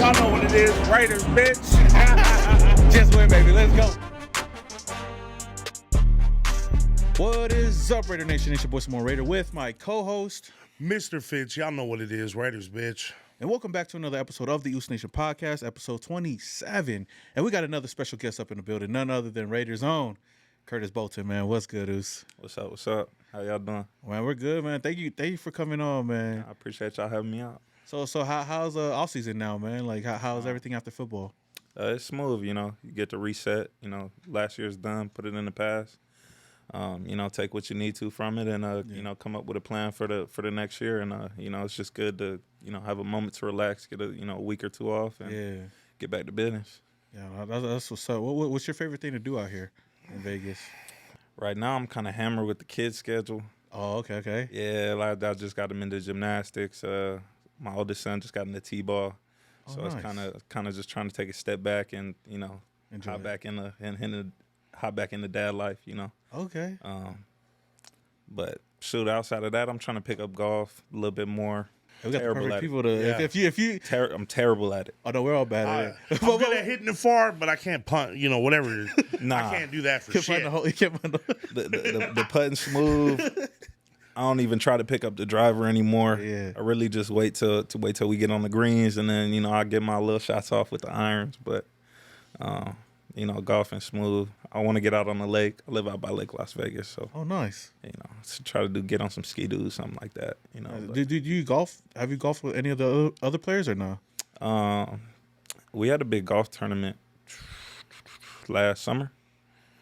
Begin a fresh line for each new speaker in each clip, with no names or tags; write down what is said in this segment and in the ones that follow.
Y'all know what it is. Raiders, bitch.
Just win, baby. Let's go. What is up, Raider Nation? It's your boy, Simone Raider, with my co-host,
Mr. Fitz. Y'all know what it is. Raiders, bitch.
and welcome back to another episode of the Usos Nation Podcast, episode 27. And we got another special guest up in the building, none other than Raiders' own Curtis Bolton, man. What's good, Us?
What's up? What's up? How y'all doing?
Man, we're good, man. Thank you for coming on, man.
I appreciate y'all having me out.
So how's off season now, man? Like, how's everything after football?
It's smooth, you know. You get to reset. You know, last year's done. Put it in the past. You know, take what you need to from it, and you know, come up with a plan for the next year. And you know, it's just good to have a moment to relax, get a week or two off, and get back to business.
Yeah, that's what's up. What's your favorite thing to do out here in Vegas?
Right now, I'm kind of hammered with the kids' schedule.
Oh, okay.
Yeah, like I just got them into gymnastics. My oldest son just got into t-ball, so
nice.
It's kind of just trying to take a step back and
Enjoy
hop back in the dad life,
Okay.
But shoot, outside of that, I'm trying to pick up golf a little bit more.
We got the
Terrible
perfect
at
people to.
Yeah.
If you.
I'm terrible at it.
Oh no, we're all bad at it.
I'm good at hitting it far, but I can't punt. Whatever.
Nah.
I can't do that for
Can't
shit.
find the hole. You can't find the.
The putting smooth. I don't even try to pick up the driver anymore.
Yeah.
I really just wait till we get on the greens, and then I get my little shots off with the irons. But golfing smooth. I want to get out on the lake. I live out by Lake Las Vegas, so
Oh, nice.
to try to get on some ski-doos, something like that. But,
Did you golf? Have you golfed with any of the other players or no?
we had a big golf tournament last summer.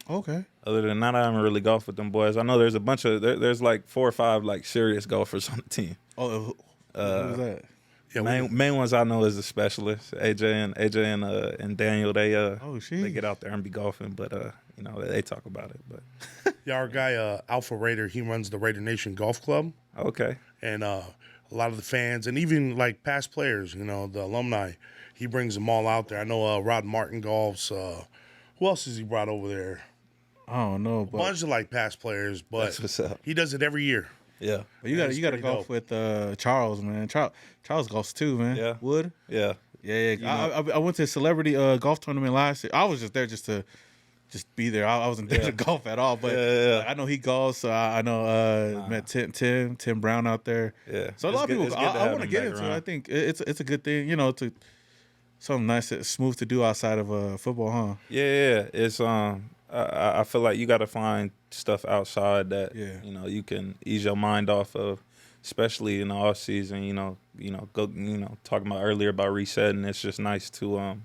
Okay.
Other than that, I haven't really golfed with them boys. I know there's a bunch of there's like 4 or 5 like serious golfers on the team.
Oh, who was that?
Yeah,
Main ones I know is the specialists, AJ and Daniel. They
shit.
get out there and be golfing, but they talk about it. But
our guy, Alpha Raider, he runs the Raider Nation Golf Club.
okay,
And a lot of the fans, and even like past players, the alumni, he brings them all out there. I know Rod Martin golfs. Who else has he brought over there?
I don't know,
A
but
bunch of like past players, but
that's what's up.
he does it every year.
Yeah,
you got
it's
to
pretty
golf
dope.
with Charles, man. Charles golfs too, man.
Yeah.
Wood.
yeah.
Yeah. I went to a celebrity golf tournament last year. I was just there just to be there. I wasn't there to golf at all, but
Yeah.
I know he golfs. So I know met Tim Brown out there.
Yeah.
So a lot of people. I want to get into it.
around.
I think it's a good thing, to something nice, smooth to do outside of football, huh?
Yeah. It's I feel like you got to find stuff outside that you can ease your mind off of, especially in the off season. Talking about earlier about resetting. It's just nice to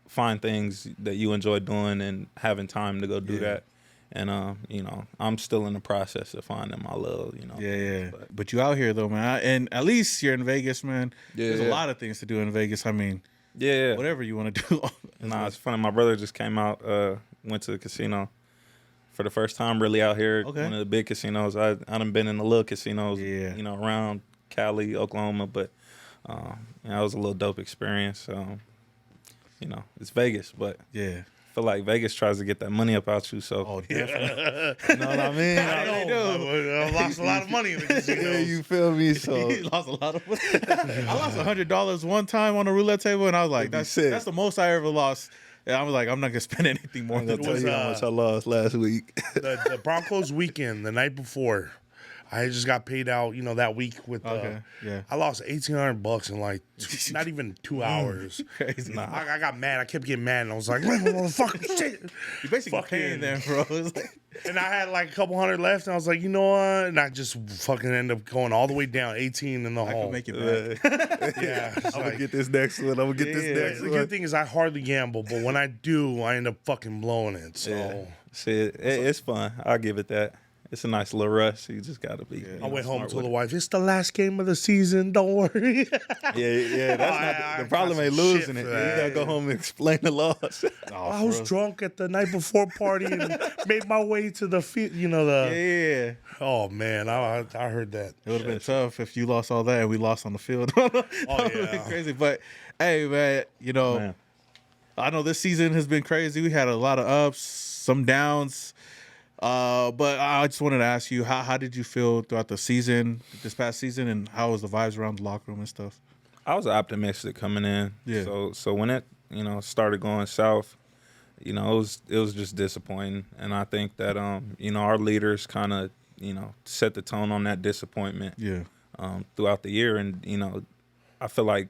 find things that you enjoy doing and having time to go do that. And I'm still in the process of finding my little,
Yeah. But you out here though, man. And at least you're in Vegas, man.
Yeah.
There's a lot of things to do in Vegas. I mean,
Yeah.
whatever you want to do.
Nah, it's funny. My brother just came out, went to the casino for the first time really out here.
Okay.
One of the big casinos. I done been in the little casinos,
Yeah.
Around Cali, Oklahoma, but it was a little dope experience. It's Vegas, but
Yeah.
I feel like Vegas tries to get that money up out you, so
Oh, definitely.
you know what I mean?
I know. I lost a lot of money in the casinos.
Yeah, you feel me? So
He lost a lot of money. I lost $100 one time on a roulette table, and I was like,
That'd be
that's
sick.
the most I ever lost. And I was like, I'm not going to spend anything more
I'm
than
gonna tell
was,
you how much I lost last week.
the Broncos weekend, the night before, I just got paid out, that week with.
Okay, yeah.
I lost $1,800 in like not even 2 hours.
crazy.
I got mad. I kept getting mad, and I was like, "Motherfucking shit!"
You're basically
Fucking-
paying them, bro. It's like,
And I had like a couple hundred left, and I was like, you know what? And I just fucking ended up going all the way down, 18 in the
I
hole.
can make it back.
Yeah, it's
I'm gonna
like-
get this next one. I'm gonna get
Yeah.
this next
The
one.
good thing is I hardly gamble, but when I do, I end up fucking blowing it. So.
Yeah. Shit, it's fun. I'll give it that. It's a nice little rush. You just gotta be.
I went home
smart
to
with
the
it.
wife. It's the last game of the season. Don't worry.
Yeah. That's
I
not the problem.
got
Ain't
some
losing
shit
it.
for
You
that.
gotta go home and explain the loss.
I was drunk at the night before party and made my way to the field.
Yeah.
Oh man, I heard that.
It would have been tough if you lost all that and we lost on the field. That would've been
yeah.
crazy. But, hey, man,
Man.
I know this season has been crazy. We had a lot of ups, some downs. But I just wanted to ask you, how did you feel throughout the season, this past season, and how was the vibes around the locker room and stuff?
I was optimistic coming in.
Yeah.
So when it started going south, it was just disappointing, and I think that our leaders kind of set the tone on that disappointment.
Yeah.
Throughout the year, and I feel like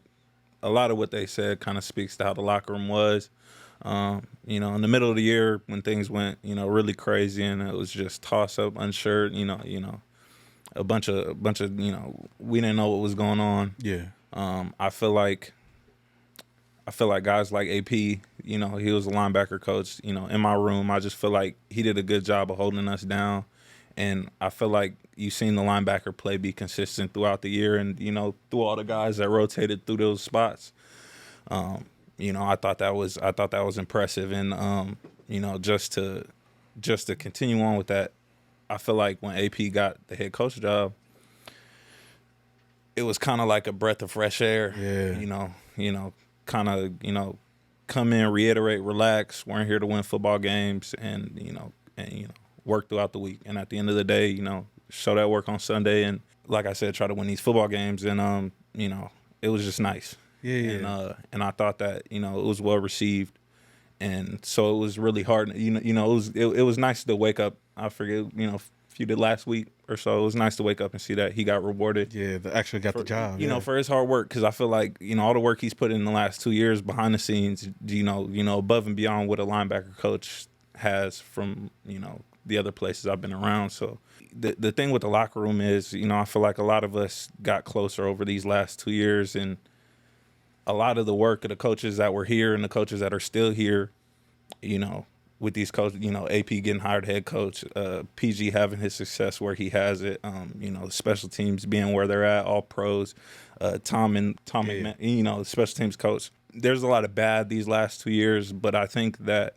a lot of what they said kind of speaks to how the locker room was. In the middle of the year when things went really crazy and it was just toss up, unsure, a bunch of we didn't know what was going on.
Yeah.
I feel like guys like AP, he was a linebacker coach, in my room. I just feel like he did a good job of holding us down. And I feel like you've seen the linebacker play be consistent throughout the year and, through all the guys that rotated through those spots. I thought that was impressive. And, just to continue on with that, I feel like when AP got the head coach job, it was kind of like a breath of fresh air.
Yeah.
Kind of, come in, reiterate, relax. We're here to win football games and work throughout the week. And at the end of the day, show that work on Sunday. And like I said, try to win these football games. And, it was just nice.
Yeah.
And I thought that, it was well received. And so it was really hard. It was nice to wake up. I forget, if you did last week or so, it was nice to wake up and see that he got rewarded.
Yeah, actually got the job.
For his hard work, because I feel like all the work he's put in the last 2 years behind the scenes, above and beyond what a linebacker coach has from the other places I've been around. So the thing with the locker room is, I feel like a lot of us got closer over these last 2 years, and a lot of the work of the coaches that were here and the coaches that are still here, with these coaches, AP getting hired head coach, PG having his success where he has it, special teams being where they're at, all pros, Tom McMahon, special teams coach. There's a lot of bad these last 2 years, but I think that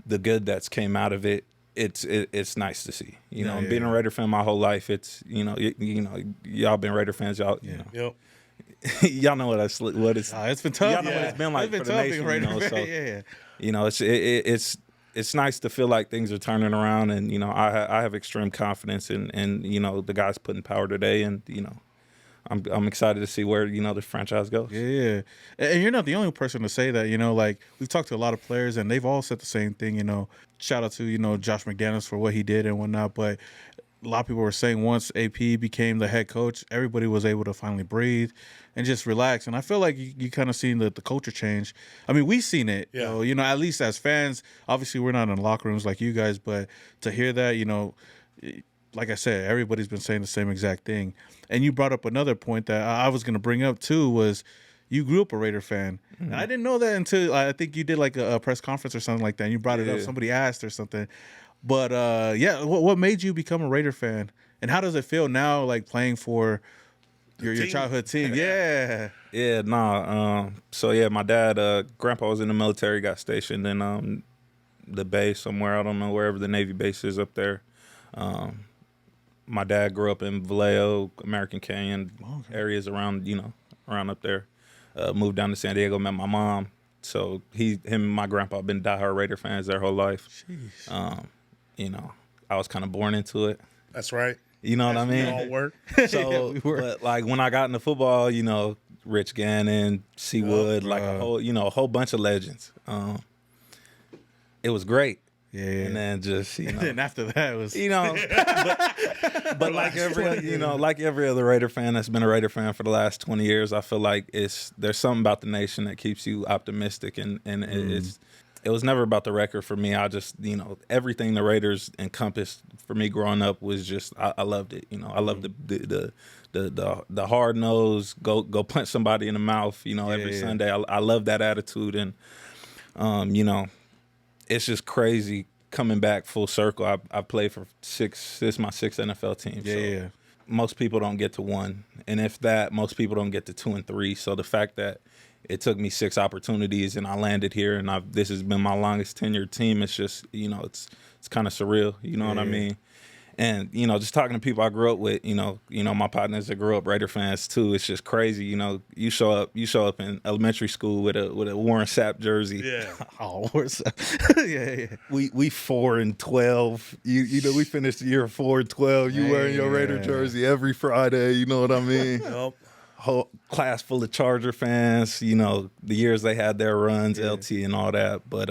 the good that's came out of it, it's nice to see. Being a Raider fan my whole life, it's y'all been Raider fans, y'all.
Yep.
Y'all know what it's.
It's been tough.
Y'all know what it's been like for the nation. So it's nice to feel like things are turning around, and I have extreme confidence in the guys putting power today, and I'm excited to see where the franchise goes.
Yeah, and you're not the only person to say that. Like we've talked to a lot of players, and they've all said the same thing. Shout out to Josh McDaniels for what he did and whatnot. But a lot of people were saying once AP became the head coach, everybody was able to finally breathe and just relax. And I feel like you kind of seen the culture change. I mean, we've seen it.
Yeah.
At least as fans. Obviously, we're not in locker rooms like you guys, but to hear that, like I said, everybody's been saying the same exact thing. And you brought up another point that I was going to bring up too, was you grew up a Raider fan. Mm-hmm. And I didn't know that until I think you did like a press conference or something like that. And you brought it up. Somebody asked or something. But, what made you become a Raider fan? And how does it feel now, like playing for your childhood team? Yeah.
Yeah, nah. My dad, grandpa was in the military, got stationed in the base somewhere. I don't know, wherever the Navy base is up there. My dad grew up in Vallejo, American Canyon, areas around up there. Moved down to San Diego, met my mom. So him and my grandpa been diehard Raider fans their whole life.
Jeez.
I was kind of born into it.
That's right.
You know what I mean?
We all work.
So,
we were.
But like when I got into football, Rich Gannon, Seawood, a whole bunch of legends. It was great.
Yeah.
And then just,
And then after that it was,
but like every other Raider fan that's been a Raider fan for the last 20 years, I feel like there's something about the nation that keeps you optimistic, and it was never about the record for me. I just, everything the Raiders encompassed for me growing up was just, I loved it. I loved the hard nose, go punch somebody in the mouth, every Sunday. I love that attitude, and it's just crazy coming back full circle. I played for this is my sixth NFL team.
Yeah.
So most people don't get to one, and if that, most people don't get to 2 and 3. So the fact that it took me 6 opportunities and I landed here, and this has been my longest tenured team. It's just, it's kind of surreal. You know what I mean? And, just talking to people I grew up with, my partners that grew up Raider fans too. It's just crazy. You show up in elementary school with a Warren Sapp jersey.
Yeah.
Oh, Warren Sapp. Yeah.
We 4-12. We finished the year 4-12. You wearing your Raider jersey every Friday. You know what I mean?
Yep.
whole class full of Charger fans. You know, the years they had their runs, LT and all that. But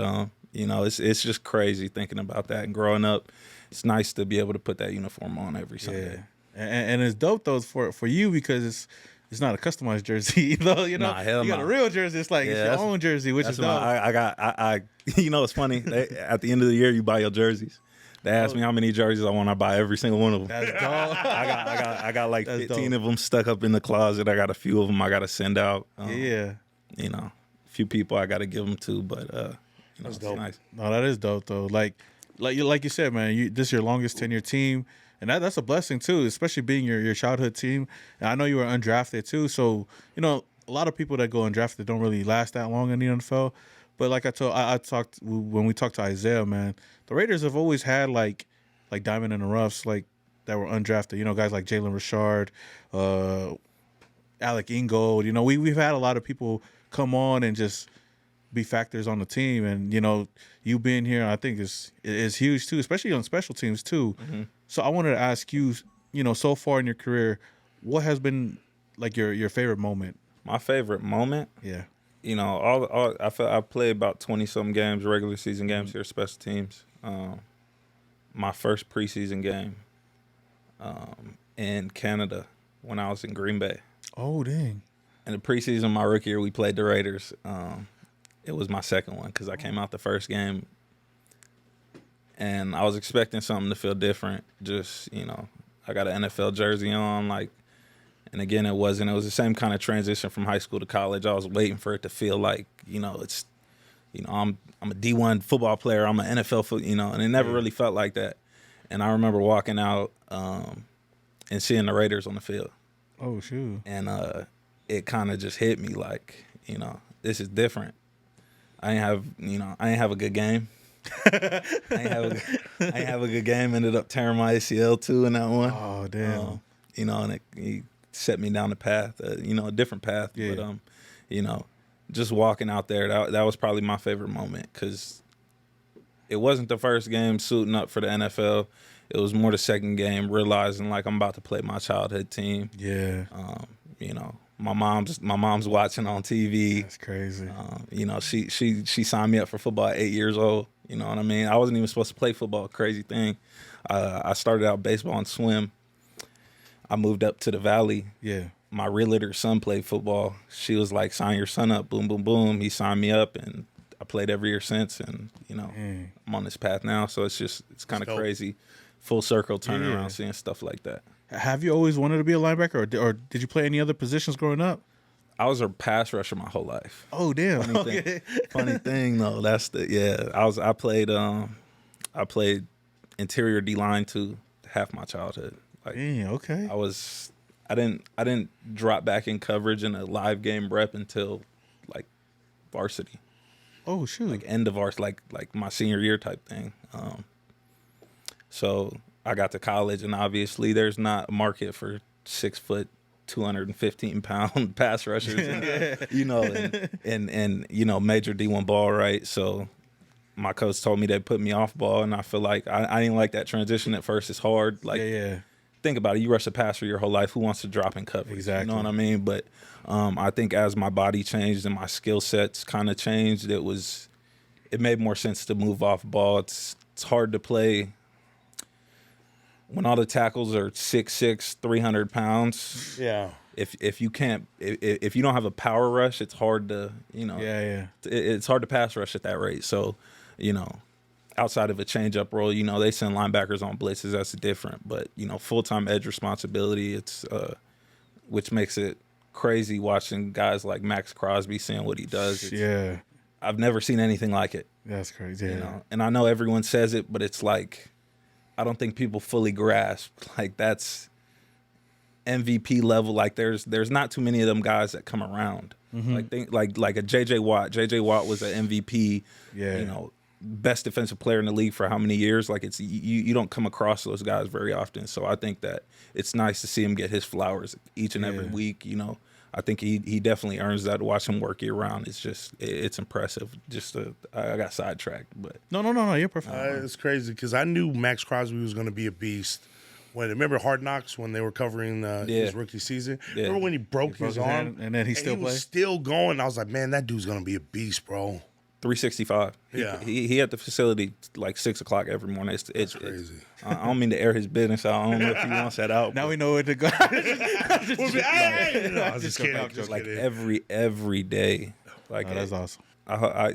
you know, it's just crazy thinking about that and growing up. It's nice to be able to put that uniform on every Sunday.
And it's dope though for you because it's not a customized jersey, though. You know, you got a real jersey. It's like it's your own jersey, which is dope.
I you know, it's funny. At the end of the year, you buy your jerseys. They ask me how many jerseys I want. I buy every single one of them.
That's dope.
I got like 15 of them stuck up in the closet. I got a few of them I got to send out.
You
know, a few people I got to give them to, but you know,
that's dope.
Nice.
No, that is dope though. Like you said, man, this is your longest tenure team, and that's a blessing too, especially being your childhood team. And I know you were undrafted too, so you know a lot of people that go undrafted don't really last that long in the NFL. But like I talked when we talked to Isaiah, man, the Raiders have always had like diamond in the roughs, like that were undrafted. You know, guys like Jalen Richard, Alec Ingold. You know, we've had a lot of people come on and just be factors on the team. And you know, you being here, I think is huge too, especially on special teams too. Mm-hmm. So I wanted to ask you, you know, so far in your career, what has been like your favorite moment?
My favorite moment,
yeah.
You know, I played about 20-something games, regular season games here, special teams. My first preseason game in Canada when I was in Green Bay.
Oh, dang.
In the preseason, my rookie year, we played the Raiders. It was my second one because I came out the first game, and I was expecting something to feel different. Just, you know, I got an NFL jersey on, like, and again, it wasn't. It was the same kind of transition from high school to college. I was waiting for it to feel like, you know, it's, you know, I'm a D1 football player. I'm an NFL, you know, and it never really felt like that. And I remember walking out and seeing the Raiders on the field.
Oh, shoot.
And it kind of just hit me like, you know, this is different. I ain't have a good game. I ain't have a good game. Ended up tearing my ACL too in that one.
Oh, damn.
You know, and he set me down the path, you know, a different path.
Yeah.
But, you know, just walking out there, that was probably my favorite moment because it wasn't the first game suiting up for the NFL. It was more the second game, realizing like I'm about to play my childhood team.
Yeah.
You know, my mom's watching on TV.
That's crazy.
You know, she signed me up for football at 8 years old. You know what I mean? I wasn't even supposed to play football. Crazy thing. I started out baseball and swim. I moved up to the Valley.
Yeah.
My realtor's son played football. She was like, sign your son up. Boom, boom, boom. He signed me up, and I played every year since. And, you know, I'm on this path now. So it's kind of crazy. Full circle, turning around, seeing stuff like that.
Have you always wanted to be a linebacker, or did you play any other positions growing up?
I was a pass rusher my whole life.
Oh, damn.
Funny thing though. I played interior D-line too half my childhood. Like,
okay.
I didn't drop back in coverage in a live game rep until like varsity.
Oh, shoot.
Like end of varsity, like my senior year type thing. So I got to college, and obviously there's not a market for 6 foot, 215-pound pass rushers, and, you know, and you know, major D1 ball, right? So my coach told me they put me off ball, and I feel like I didn't like that transition at first. It's hard. Like, think about it. You rush a passer your whole life. Who wants to drop in coverage?
Exactly.
You know what I mean? But I think as my body changed and my skill sets kind of changed, it made more sense to move off ball. It's hard to play when all the tackles are 6'6", 300 pounds.
Yeah.
If you don't have a power rush, it's hard to, you know. It's hard to pass rush at that rate. So, you know, outside of a change-up role, you know, they send linebackers on blitzes. That's different. But, you know, full-time edge responsibility, it's which makes it crazy watching guys like Max Crosby, seeing what he does. I've never seen anything like it.
That's crazy.
You know? And I know everyone says it, but it's like, I don't think people fully grasp. Like, that's MVP level. Like, there's not too many of them guys that come around. Mm-hmm. Like a JJ Watt. JJ Watt was an MVP. You know, best defensive player in the league for how many years? Like, it's you don't come across those guys very often. So I think that it's nice to see him get his flowers each and every week. You know, I think he definitely earns that. To watch him work year round, it's impressive. I got sidetracked, but
no, you're perfect.
It's crazy because I knew Max Crosby was going to be a beast remember Hard Knocks when they were covering his rookie season?
Yeah.
Remember when he broke his arm
and then he
was still going? I was like, man, that dude's gonna be a beast, bro.
365.
Yeah.
He at the facility like 6 o'clock every morning. It's
crazy.
I don't mean to air his business out. I don't know if he wants that out.
Now we know where to go.
No, I was just kidding.
Just like every day. Like
that's awesome.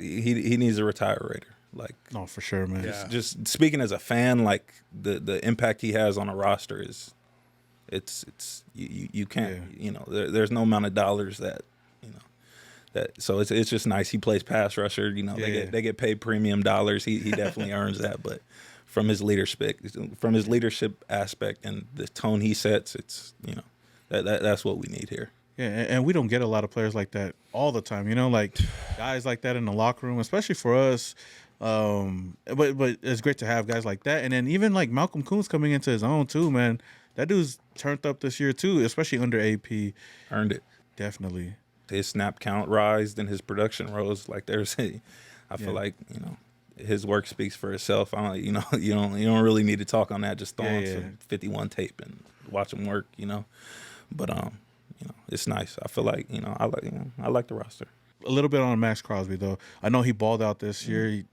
He needs a retire Raider. Like,
no, for sure, man.
Just speaking as a fan, like the impact he has on a roster is, it's you can't there's no amount of dollars that so it's just nice. He plays pass rusher. They get paid premium dollars. He definitely earns that. But from his leadership aspect and the tone he sets, it's that's what we need here.
Yeah, and we don't get a lot of players like that all the time. Like guys like that in the locker room, especially for us. But it's great to have guys like that. And then even like Malcolm Coons coming into his own too, man. That dude's turned up this year too, especially under AP.
Earned it.
Definitely.
His snap count rised and his production rose. Like I feel like, his work speaks for itself. You don't really need to talk on that. Just throw on some 51 tape and watch him work, But it's nice. I feel like, I like the roster.
A little bit on Max Crosby though. I know he balled out this year.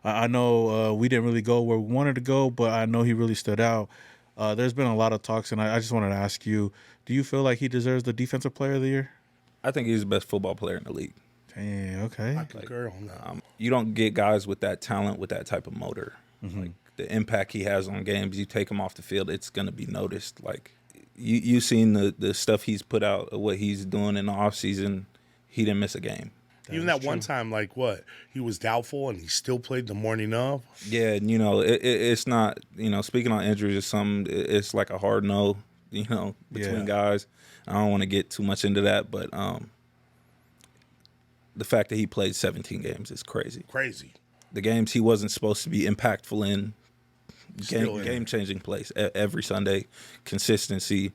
I know we didn't really go where we wanted to go, but I know he really stood out. There's been a lot of talks, and I just wanted to ask you, do you feel like he deserves the Defensive Player of the Year?
I think he's the best football player in the league.
Dang, okay.
I concur on that.
You don't get guys with that talent, with that type of motor. Mm-hmm. Like the impact he has on games, you take him off the field, it's going to be noticed. Like you've seen the stuff he's put out, what he's doing in the offseason, he didn't miss a game.
Even that one time, like he was doubtful and he still played the morning of.
Yeah, and it's not, speaking on injuries or something, it's like a hard no, between guys. I don't want to get too much into that, but the fact that he played 17 games is crazy.
Crazy.
The games he wasn't supposed to be impactful in, game-changing plays every Sunday, consistency,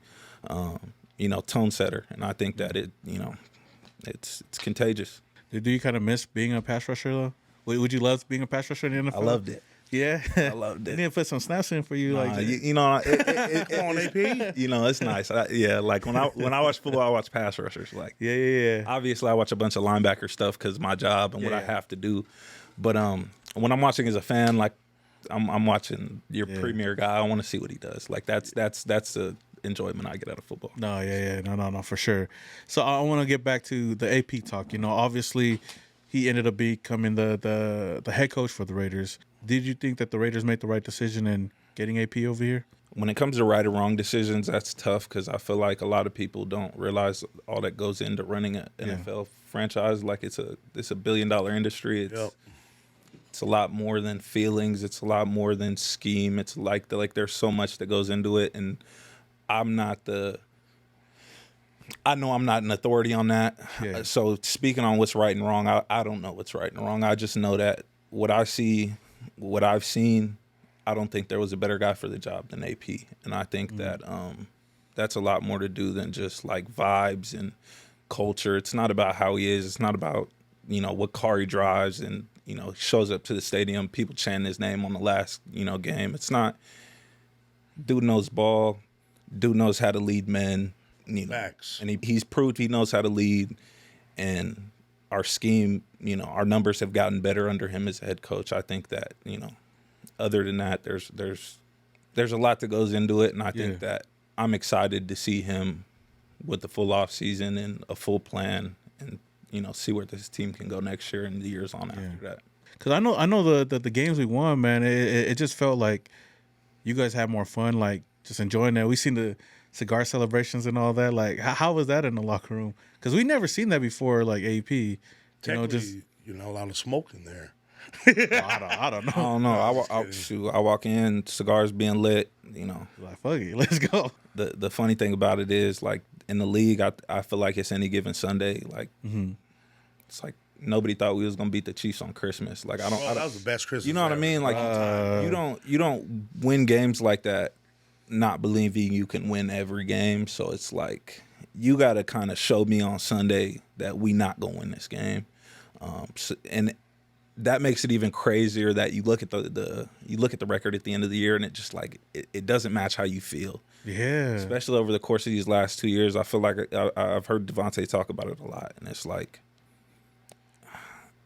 tone setter, and I think that it's contagious.
Do you kind of miss being a pass rusher though? Would you love being a pass rusher in the NFL?
I loved it.
Yeah,
I loved it.
They didn't put some snaps in for you,
come on, AP. It's nice. Like when I watch football, I watch pass rushers. Like,
yeah.
Obviously, I watch a bunch of linebacker stuff because my job and what I have to do. But when I'm watching as a fan, like I'm watching your premier guy. I want to see what he does. Like that's the enjoyment I get out of football.
No, for sure. So I want to get back to the AP talk. Obviously, he ended up becoming the head coach for the Raiders. Did you think that the Raiders made the right decision in getting AP over here?
When it comes to right or wrong decisions, that's tough because I feel like a lot of people don't realize all that goes into running an NFL franchise. Like it's a $1 billion industry. It's a lot more than feelings. It's a lot more than scheme. It's like there's so much that goes into it, and I know I'm not an authority on that.
Yeah.
So speaking on what's right and wrong, I don't know what's right and wrong. I just know that what I've seen, I don't think there was a better guy for the job than AP. And I think that that's a lot more to do than just like vibes and culture. It's not about how he is. It's not about, what car he drives and, shows up to the stadium, people chanting his name on the last, game. It's not, dude knows ball. Dude knows how to lead men,
Facts.
And he's proved he knows how to lead. And our scheme, our numbers have gotten better under him as a head coach. I think that, other than that, there's a lot that goes into it, and I think that I'm excited to see him with the full off season and a full plan, and see where this team can go next year and the years on after that.
Because I know the games we won, man. It just felt like you guys had more fun, like just enjoying that. We seen the cigar celebrations and all that. Like, how was that in the locker room? Because we never seen that before. Like AP,
a lot of smoke in there.
I don't know.
I don't know. I walk in, cigars being lit.
Like fuck it, let's go.
The funny thing about it is, like in the league, I feel like it's any given Sunday. Like it's like nobody thought we was gonna beat the Chiefs on Christmas. Like I don't.
That was the best Christmas.
You know what I mean? Like you don't win games like that not believing you can win every game. So it's like you got to kind of show me on Sunday that we not gonna win this game. And that makes it even crazier that you look at the record at the end of the year, and it just like it doesn't match how you feel.
Yeah.
Especially over the course of these last 2 years, I feel like I've heard Devontae talk about it a lot, and it's like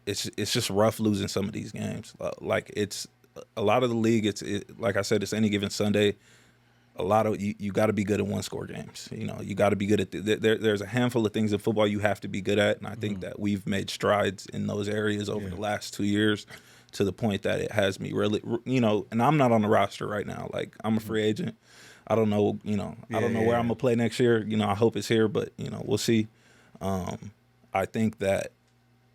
it's just rough losing some of these games. Like it's a lot of the league. Like I said, it's any given Sunday. A lot of you got to be good at one-score games. You know, you got to be good at there's a handful of things in football you have to be good at, and I think that we've made strides in those areas over the last 2 years to the point that it has me really, you know. And I'm not on the roster right now. Like I'm a free agent. I don't know, you know, I don't know where I'm gonna play next year. You know, I hope it's here, but you know, we'll see. I think that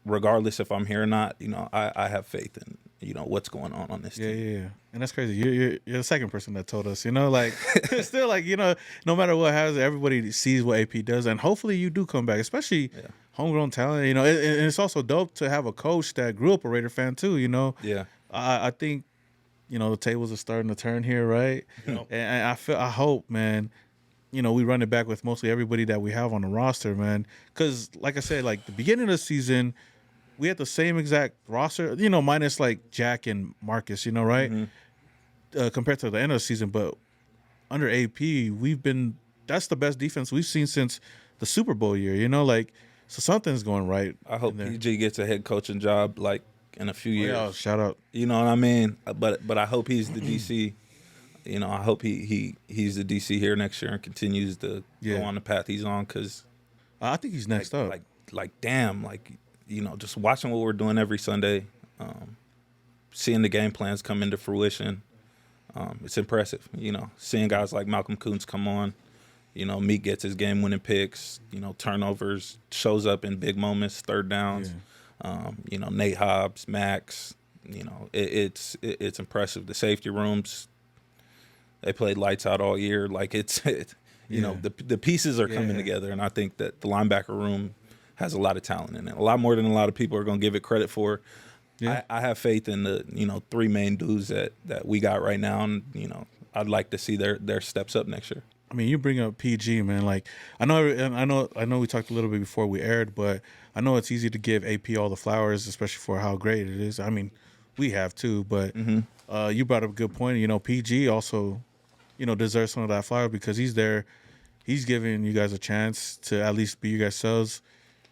regardless if I'm here or not, you know, I have faith in, you know, what's going on this team.
Yeah. And that's crazy. You're the second person that told us, you know, like still like, you know, no matter what happens, everybody sees what AP does, and hopefully you do come back, especially homegrown talent, you know. And it's also dope to have a coach that grew up a Raider fan too, you know.
Yeah.
I think, you know, the tables are starting to turn here, right? Yep. And I hope, man, you know, we run it back with mostly everybody that we have on the roster, man. Because, like I said, like the beginning of the season, we had the same exact roster, you know, minus like Jack and Marcus, you know, right? Mm-hmm. Compared to the end of the season. But under AP, that's the best defense we've seen since the Super Bowl year, you know, like, so something's going right.
I hope PG gets a head coaching job, like, in a few years.
Yeah, shout out.
You know what I mean? But I hope he's the DC. You know, I hope he's the DC here next year and continues to go on the path he's on, because
I think he's next up.
Like, damn, like, you know, just watching what we're doing every Sunday, seeing the game plans come into fruition, it's impressive. You know, seeing guys like Malcolm Kuntz come on, you know, Meek gets his game-winning picks, you know, turnovers, shows up in big moments, third downs. You know, Nate Hobbs, Max, you know, it's impressive. The safety rooms, they played lights out all year. Like you know, the pieces are coming together, and I think that the linebacker room has a lot of talent in it, a lot more than a lot of people are going to give it credit for. Yeah. I have faith in the, you know, three main dudes that we got right now, and you know, I'd like to see their steps up next year.
I mean, you bring up PG, man. Like, I know we talked a little bit before we aired, but I know it's easy to give AP all the flowers, especially for how great it is. I mean, we have too, but you brought up a good point. You know, PG also, you know, deserves some of that flower because he's there. He's giving you guys a chance to at least be you guys selves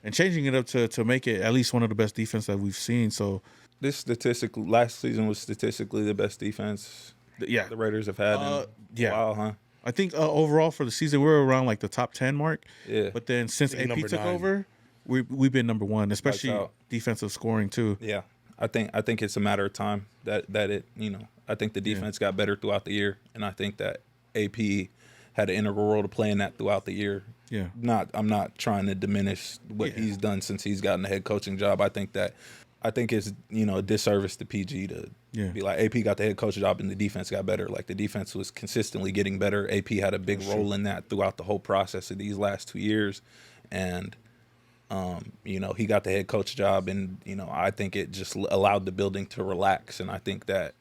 and changing it up to make it at least one of the best defense that we've seen. So
last season was statistically the best defense the Raiders have had in a while, huh?
I think overall for the season we were around like the top 10 mark.
Yeah.
But then since AP took over, we've been number one, especially defensive scoring too.
Yeah. I think it's a matter of time that it, you know, I think the defense got better throughout the year, and I think that AP had an integral role to play in that throughout the year.
Yeah.
I'm not trying to diminish what he's done since he's gotten the head coaching job. I think it's, you know, a disservice to PG to be like, AP got the head coach job and the defense got better. Like, the defense was consistently getting better. AP had a big role in that throughout the whole process of these last 2 years. And, you know, he got the head coach job, and, you know, I think it just allowed the building to relax. And I think that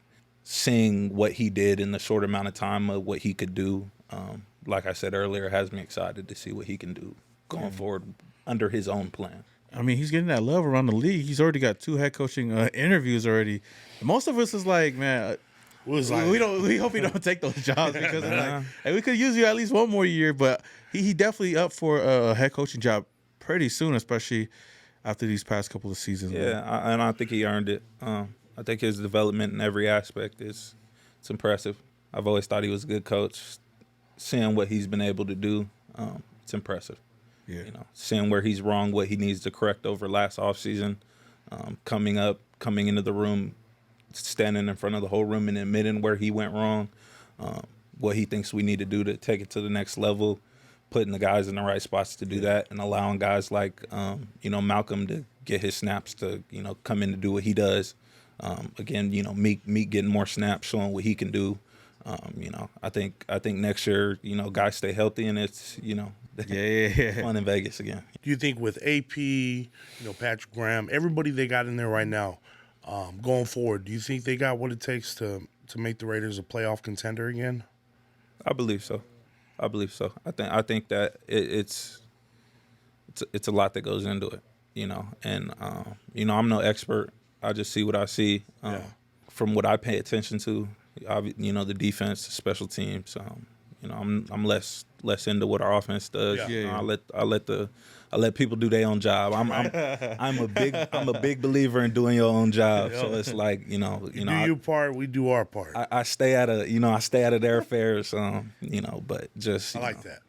seeing what he did in the short amount of time of what he could do, like I said earlier, has me excited to see what he can do going forward under his own plan.
I mean, he's getting that love around the league. He's already got 2 head coaching interviews already. Most of us is like, man, we hope he don't take those jobs because like, hey, we could use you at least one more year. But he definitely up for a head coaching job pretty soon, especially after these past couple of seasons.
Yeah, and I think he earned it. I think his development in every aspect it's impressive. I've always thought he was a good coach. Seeing what he's been able to do, it's impressive.
Yeah.
You know, seeing where he's wrong, what he needs to correct over last offseason, coming into the room, standing in front of the whole room and admitting where he went wrong, what he thinks we need to do to take it to the next level, putting the guys in the right spots to do that, and allowing guys like, you know, Malcolm to get his snaps to, you know, come in to do what he does. Again, you know, Meek getting more snaps, showing what he can do. You know, I think next year, you know, guys stay healthy and it's, you know, fun in Vegas again.
Do you think with AP, you know, Patrick Graham, everybody they got in there right now, going forward, do you think they got what it takes to make the Raiders a playoff contender again?
I believe so. I think that it's a lot that goes into it, you know, and you know, I'm no expert. just see what I see from what I pay attention to. The defense, the special teams. I'm less into what our offense does. I let people do their own job. I'm a big believer in doing your own job. So it's like you do
your part, we do our part.
I stay out of their affairs. But just
I like that.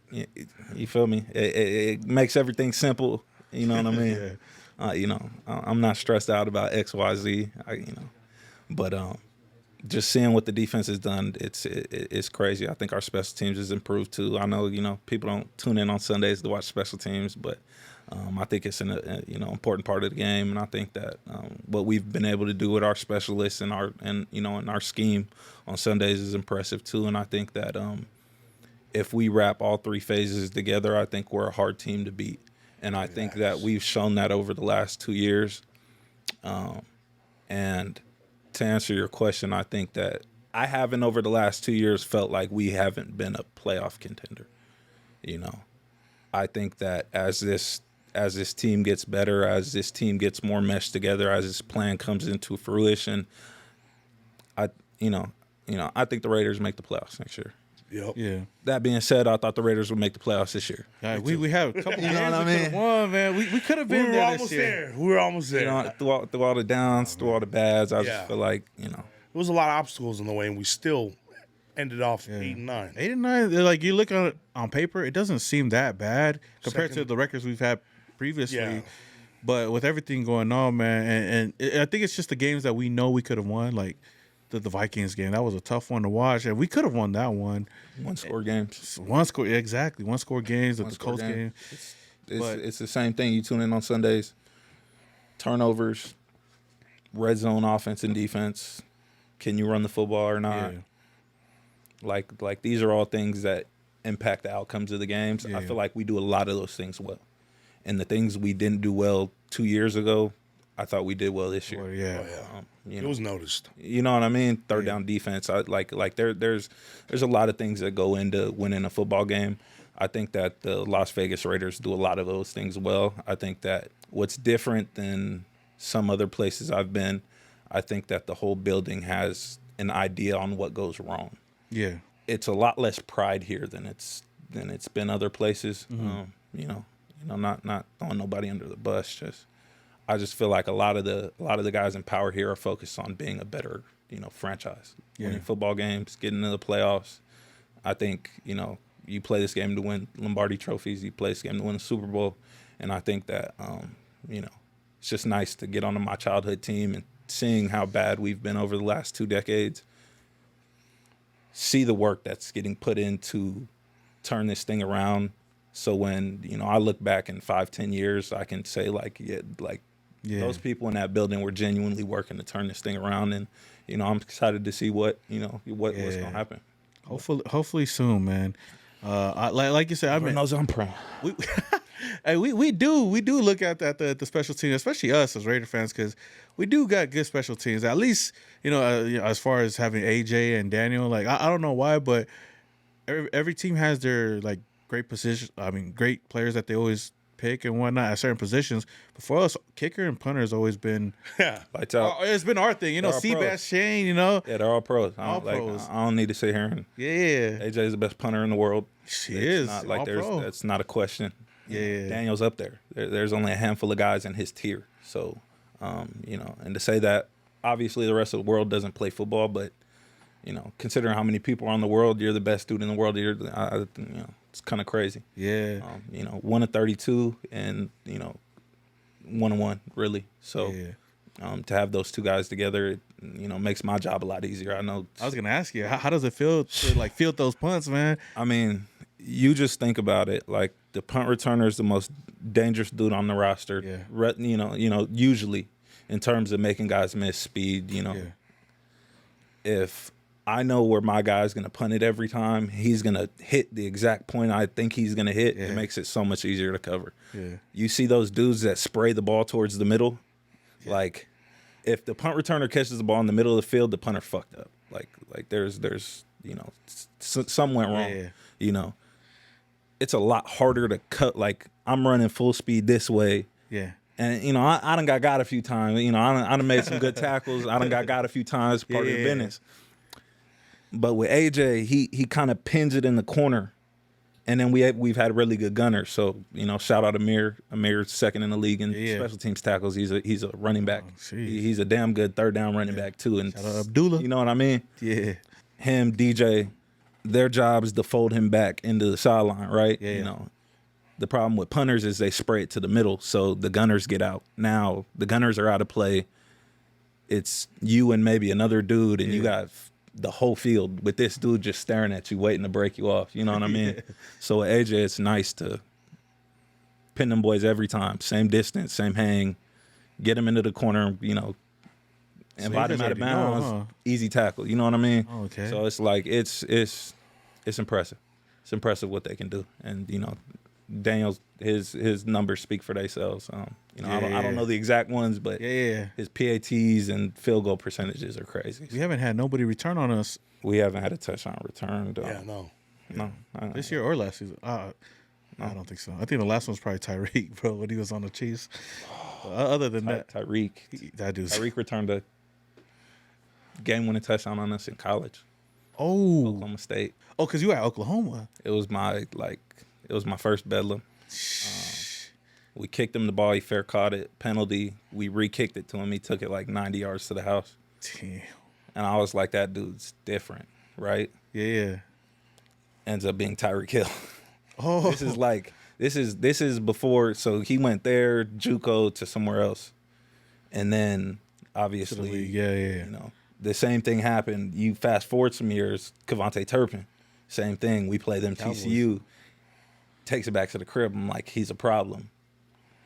You feel me? It makes everything simple. You know what I mean? I'm not stressed out about X, Y, Z. But just seeing what the defense has done, it's crazy. I think our special teams has improved too. I know people don't tune in on Sundays to watch special teams, but I think it's an important part of the game, and I think that what we've been able to do with our specialists and our scheme on Sundays is impressive too. And I think that if we wrap all three phases together, I think we're a hard team to beat. And I think that we've shown that over the last 2 years. And to answer your question, I think that I haven't over the last 2 years felt like we haven't been a playoff contender. I think that as this team gets better, as this team gets more meshed together, as this plan comes into fruition, I think the Raiders make the playoffs next year.
Yep.
Yeah.
That being said, I thought the Raiders would make the playoffs this year.
Yeah, we have a couple games
what I
we could have won, man. We could have been there this year.
We were almost there.
Through all the downs, through all the bads, I just feel like,
There was a lot of obstacles in the way, and we still ended off 8-9.
8-9, like you look on paper, it doesn't seem that bad compared to the records we've had previously.
Yeah.
But with everything going on, man, and I think it's just the games that we know we could have won, like the Vikings game. That was a tough one to watch, and we could have won that one.
One-score games.
Exactly. One-score games, the Colts game.
It's the same thing. You tune in on Sundays. Turnovers, red zone offense and defense. Can you run the football or not?
Yeah.
Like these are all things that impact the outcomes of the games.
Yeah.
I feel like we do a lot of those things well. And the things we didn't do well 2 years ago, I thought we did well this year.
It was noticed.
You know what I mean? Third down defense. There's a lot of things that go into winning a football game. I think that the Las Vegas Raiders do a lot of those things well. I think that what's different than some other places I've been, I think that the whole building has an idea on what goes wrong.
Yeah.
It's a lot less pride here than it's been other places.
Mm-hmm.
Not throwing nobody under the bus. I just feel like a lot of the guys in power here are focused on being a better, franchise. Winning football games, getting into the playoffs. I think, you play this game to win Lombardi trophies. You play this game to win the Super Bowl. And I think that, it's just nice to get onto my childhood team and seeing how bad we've been over the last 2 decades. See the work that's getting put in to turn this thing around. So when, I look back in 5-10 years, I can say those people in that building were genuinely working to turn this thing around. And, I'm excited to see what's going to happen.
Hopefully soon, man. Like you said, I mean,
knows I'm proud.
We do look at the special teams, especially us as Raider fans, because we do got good special teams. At least, as far as having AJ and Daniel, like I don't know why, but every team has their like great position. I mean, great players that they always pick and whatnot at certain positions. But for us, kicker and punter has always been
lights out.
It's been our thing, Seabass, Shane,
Yeah, they're all pros.
Pros.
I don't need to sit here and AJ is the best punter in the world.
She is.
That's not a question.
Yeah.
Daniel's up there. There's only a handful of guys in his tier. So, and to say that, obviously the rest of the world doesn't play football, but, considering how many people are in the world, you're the best dude in the world. It's kind of crazy.
Yeah.
1 of 32 and, 1-1, really. So, to have those two guys together, it, makes my job a lot easier. I know.
I was going to ask you, how does it feel to, field those punts, man?
I mean, you just think about it. Like, the punt returner is the most dangerous dude on the roster.
Yeah.
Usually in terms of making guys miss speed, If I know where my guy's going to punt it every time, he's going to hit the exact point I think he's going to hit. It makes it so much easier to cover.
Yeah.
You see those dudes that spray the ball towards the middle? Yeah. Like, if the punt returner catches the ball in the middle of the field, the punter fucked up. Like there's something went wrong. It's a lot harder to cut. Like, I'm running full speed this way.
Yeah.
And, you know, I done got a few times. You know, I done made some good tackles. I done got a few times, part of the business. But with AJ, he kind of pins it in the corner. And then we've had really good gunners. So, you know, shout out Amir. Amir's second in the league in special teams tackles. He's a running back. Oh, he's a damn good third down running back, too. And
shout out Abdullah.
You know what I mean?
Yeah.
Him, DJ, their job is to fold him back into the sideline, right?
Yeah.
You know. The problem with punters is they spray it to the middle, so the gunners get out. Now, the gunners are out of play. It's you and maybe another dude, and you got the whole field with this dude just staring at you, waiting to break you off. You know what I mean? So with AJ, it's nice to pin them boys every time. Same distance, same hang. Get them into the corner, you know, invite them out of bounds. Easy tackle. You know what I mean?
Oh, okay.
So it's like, it's impressive. It's impressive what they can do. And, you know, Daniel's his numbers speak for themselves. You know, I don't know the exact ones, but his PATs and field goal percentages are crazy.
We haven't had nobody return on us.
We haven't had a touchdown return, though.
Yeah, no.
This year or last season. I don't think so. I think the last one's probably Tyreek, bro, when he was on the Chiefs. Other than that,
Tyreek returned a game-winning touchdown on us in college.
Oh,
Oklahoma State.
Oh, because you were at Oklahoma.
It was my first bedlam. We kicked him the ball. He fair caught it. Penalty. We re-kicked it to him. He took it like 90 yards to the house.
Damn.
And I was like, that dude's different, right?
Yeah.
Ends up being Tyreek Hill.
Oh.
This is before. So he went there, JUCO, to somewhere else, and then obviously, you know, the same thing happened. You fast forward some years, Kevontae Turpin, same thing. We played them TCU. Takes it back to the crib. I'm like, he's a problem.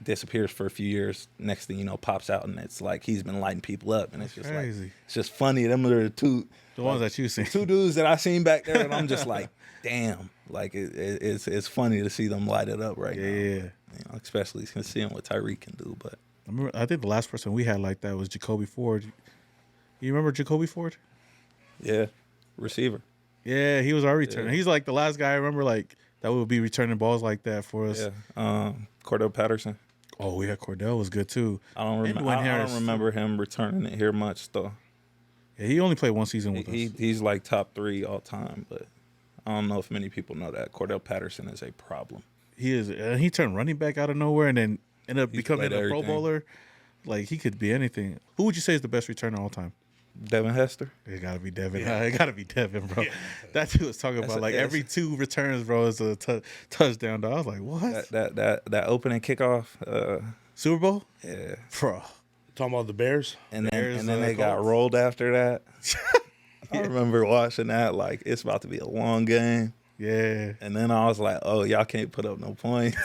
Disappears for a few years. Next thing you know, pops out, and it's like he's been lighting people up, and it's just crazy. Like, it's just funny. Them are the
ones that you see.
Two dudes that I seen back there, and I'm just like, damn. Like it's funny to see them light it up right now. Yeah. You know, especially seeing what Tyreek can do. But
I think the last person we had like that was Jacoby Ford. You remember Jacoby Ford?
Yeah, receiver.
Yeah, he was our returner. Yeah. He's like the last guy I remember like that would be returning balls like that for us.
Yeah. Cordell Patterson.
Oh, yeah, Cordell was good too.
I don't remember him returning it here much though.
Yeah, he only played one season with us.
He's like top 3 all time, but I don't know if many people know that Cordell Patterson is a problem.
He is. He turned running back out of nowhere and then ended up becoming a Pro Bowler. Like, he could be anything. Who would you say is the best returner all time?
Devin Hester.
It got to be Devin. Yeah. It got to be Devin, bro. Yeah. That dude was talking about, like, every 2 returns, bro, is a touchdown. Dog. I was like, what?
That opening kickoff.
Super Bowl?
Yeah.
Bro.
Talking about the Bears?
And then they got rolled after that. I remember watching that, like, it's about to be a long game.
Yeah.
And then I was like, oh, y'all can't put up no points.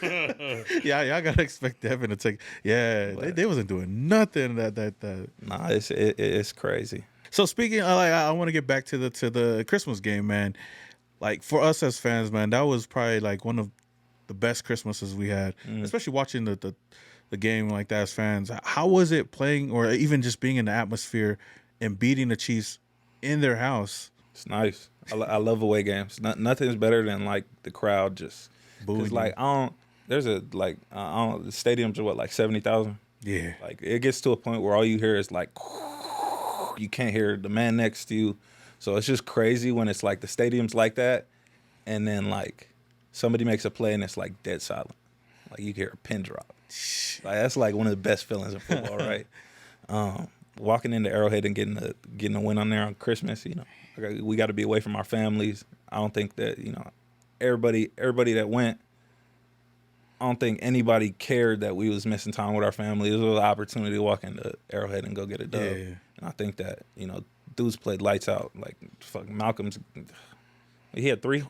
Yeah, y'all got to expect Devin to take. Yeah, they wasn't doing nothing that.
Nah, it's crazy.
So speaking, I want to get back to the Christmas game, man. Like, for us as fans, man, that was probably, like, one of the best Christmases we had, especially watching the game like that as fans. How was it playing or even just being in the atmosphere and beating the Chiefs in their house?
It's nice. I love away games. Nothing's better than like the crowd just booing. Like the stadiums are what, like 70,000.
Yeah.
Like it gets to a point where all you hear is like you can't hear the man next to you. So it's just crazy when it's like the stadium's like that, and then like somebody makes a play and it's like dead silent. Like you hear a pin drop. Like that's like one of the best feelings in football, right? Walking into Arrowhead and getting a win on there on Christmas, you know, we got to be away from our families. I don't think that, you know, everybody that went, I don't think anybody cared that we was missing time with our family. It was an opportunity to walk into Arrowhead and go get a dub. Yeah. And I think that, you know, dudes played lights out. Like fucking Malcolm's, he had 3.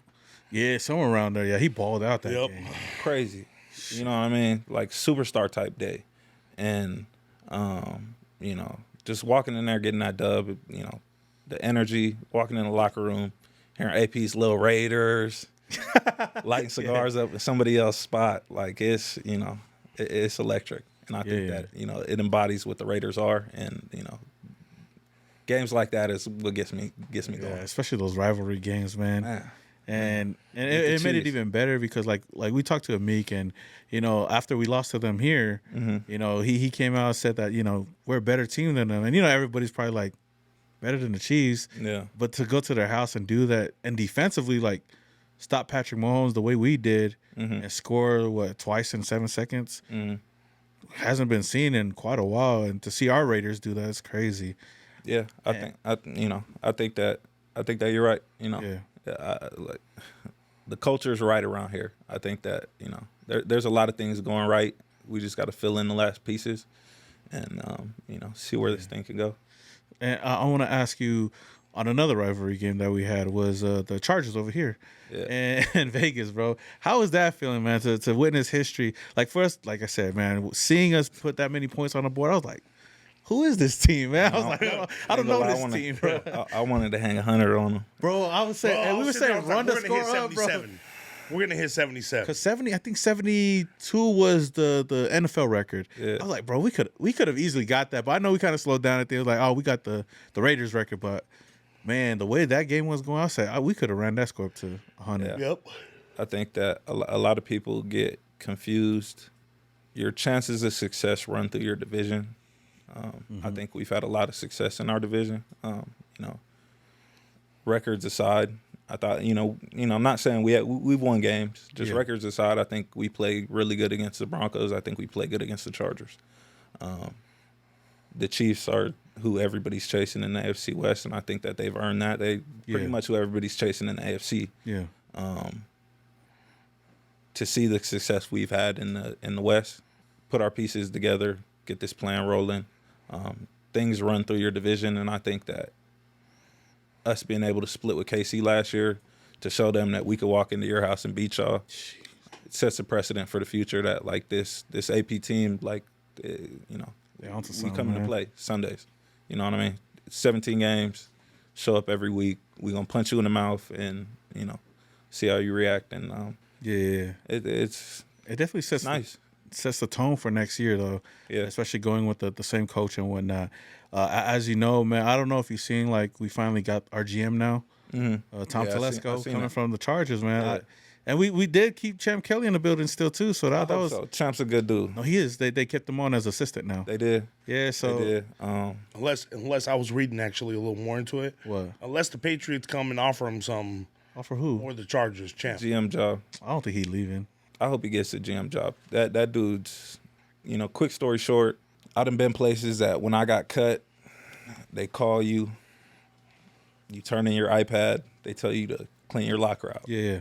Yeah, somewhere around there. Yeah, he balled out that game.
Crazy. You know what I mean? Like superstar type day. And, you know, just walking in there, getting that dub, you know, the energy, walking in the locker room, hearing AP's Little Raiders, lighting cigars up in somebody else's spot. Like it's, you know, it's electric. And I think that, you know, it embodies what the Raiders are. And, you know, games like that is what gets me going.
Especially those rivalry games, man. And it made it even better because like we talked to Amik, and after we lost to them here, he came out and said that we're a better team than them, and everybody's probably like better than the Chiefs.
Yeah.
But to go to their house and do that, and defensively like stop Patrick Mahomes the way we did, and score twice in 7 seconds, hasn't been seen in quite a while, and to see our Raiders do that is crazy.
Yeah, I think that you're right.
Yeah.
Like the culture is right around here. I think that there's a lot of things going right. We just got to fill in the last pieces, and see where this thing can go.
And I want to ask you on another rivalry game that we had was the Chargers over here in Vegas, bro. How was that feeling, man? To witness history, like for us, like I said, man, seeing us put that many points on the board, I was like, who is this team, man? I was like, I don't know this team, bro.
I wanted to hang 100 on them.
Bro, I was saying, we were saying run the score up, bro.
We're going to hit 77.
Because I think 72 was the NFL record.
Yeah.
I was like, bro, we could have easily got that. But I know we kind of slowed down at the end. Like, oh, we got the Raiders record. But, man, the way that game was going, I said, we could have ran that score up to 100.
Yeah. Yep.
I think that a lot of people get confused. Your chances of success run through your division. I think we've had a lot of success in our division. Records aside, I thought, I'm not saying we've won games. Just records aside, I think we played really good against the Broncos. I think we played good against the Chargers. The Chiefs are who everybody's chasing in the AFC West, and I think that they've earned that. They pretty much who everybody's chasing in the AFC.
Yeah.
To see the success we've had in the West, put our pieces together, get this plan rolling. Things run through your division, and I think that us being able to split with KC last year to show them that we could walk into your house and beat y'all, it sets a precedent for the future that like this AP team, like we come to play Sundays. You know what I mean? 17 games, show up every week. We gonna punch you in the mouth and see how you react. And it
definitely sets
nice.
Sets the tone for next year, though.
Yeah,
especially going with the same coach and whatnot. As you know, man, I don't know if you've seen, like, we finally got our GM now, Tom Telesco, coming from the Chargers, man.
Yeah.
And we did keep Champ Kelly in the building still, too. So that was
so. Champ's a good dude.
No, he is. They kept him on as assistant now.
They did.
Yeah, so.
They did.
Unless I was reading actually a little more into it.
What?
Unless the Patriots come and offer him some.
Offer who?
Or the Chargers, Champ.
GM job.
I don't think he's leaving.
I hope he gets the GM job. That dude's, quick story short, I done been places that when I got cut, they call you, you turn in your iPad, they tell you to clean your locker out.
Yeah.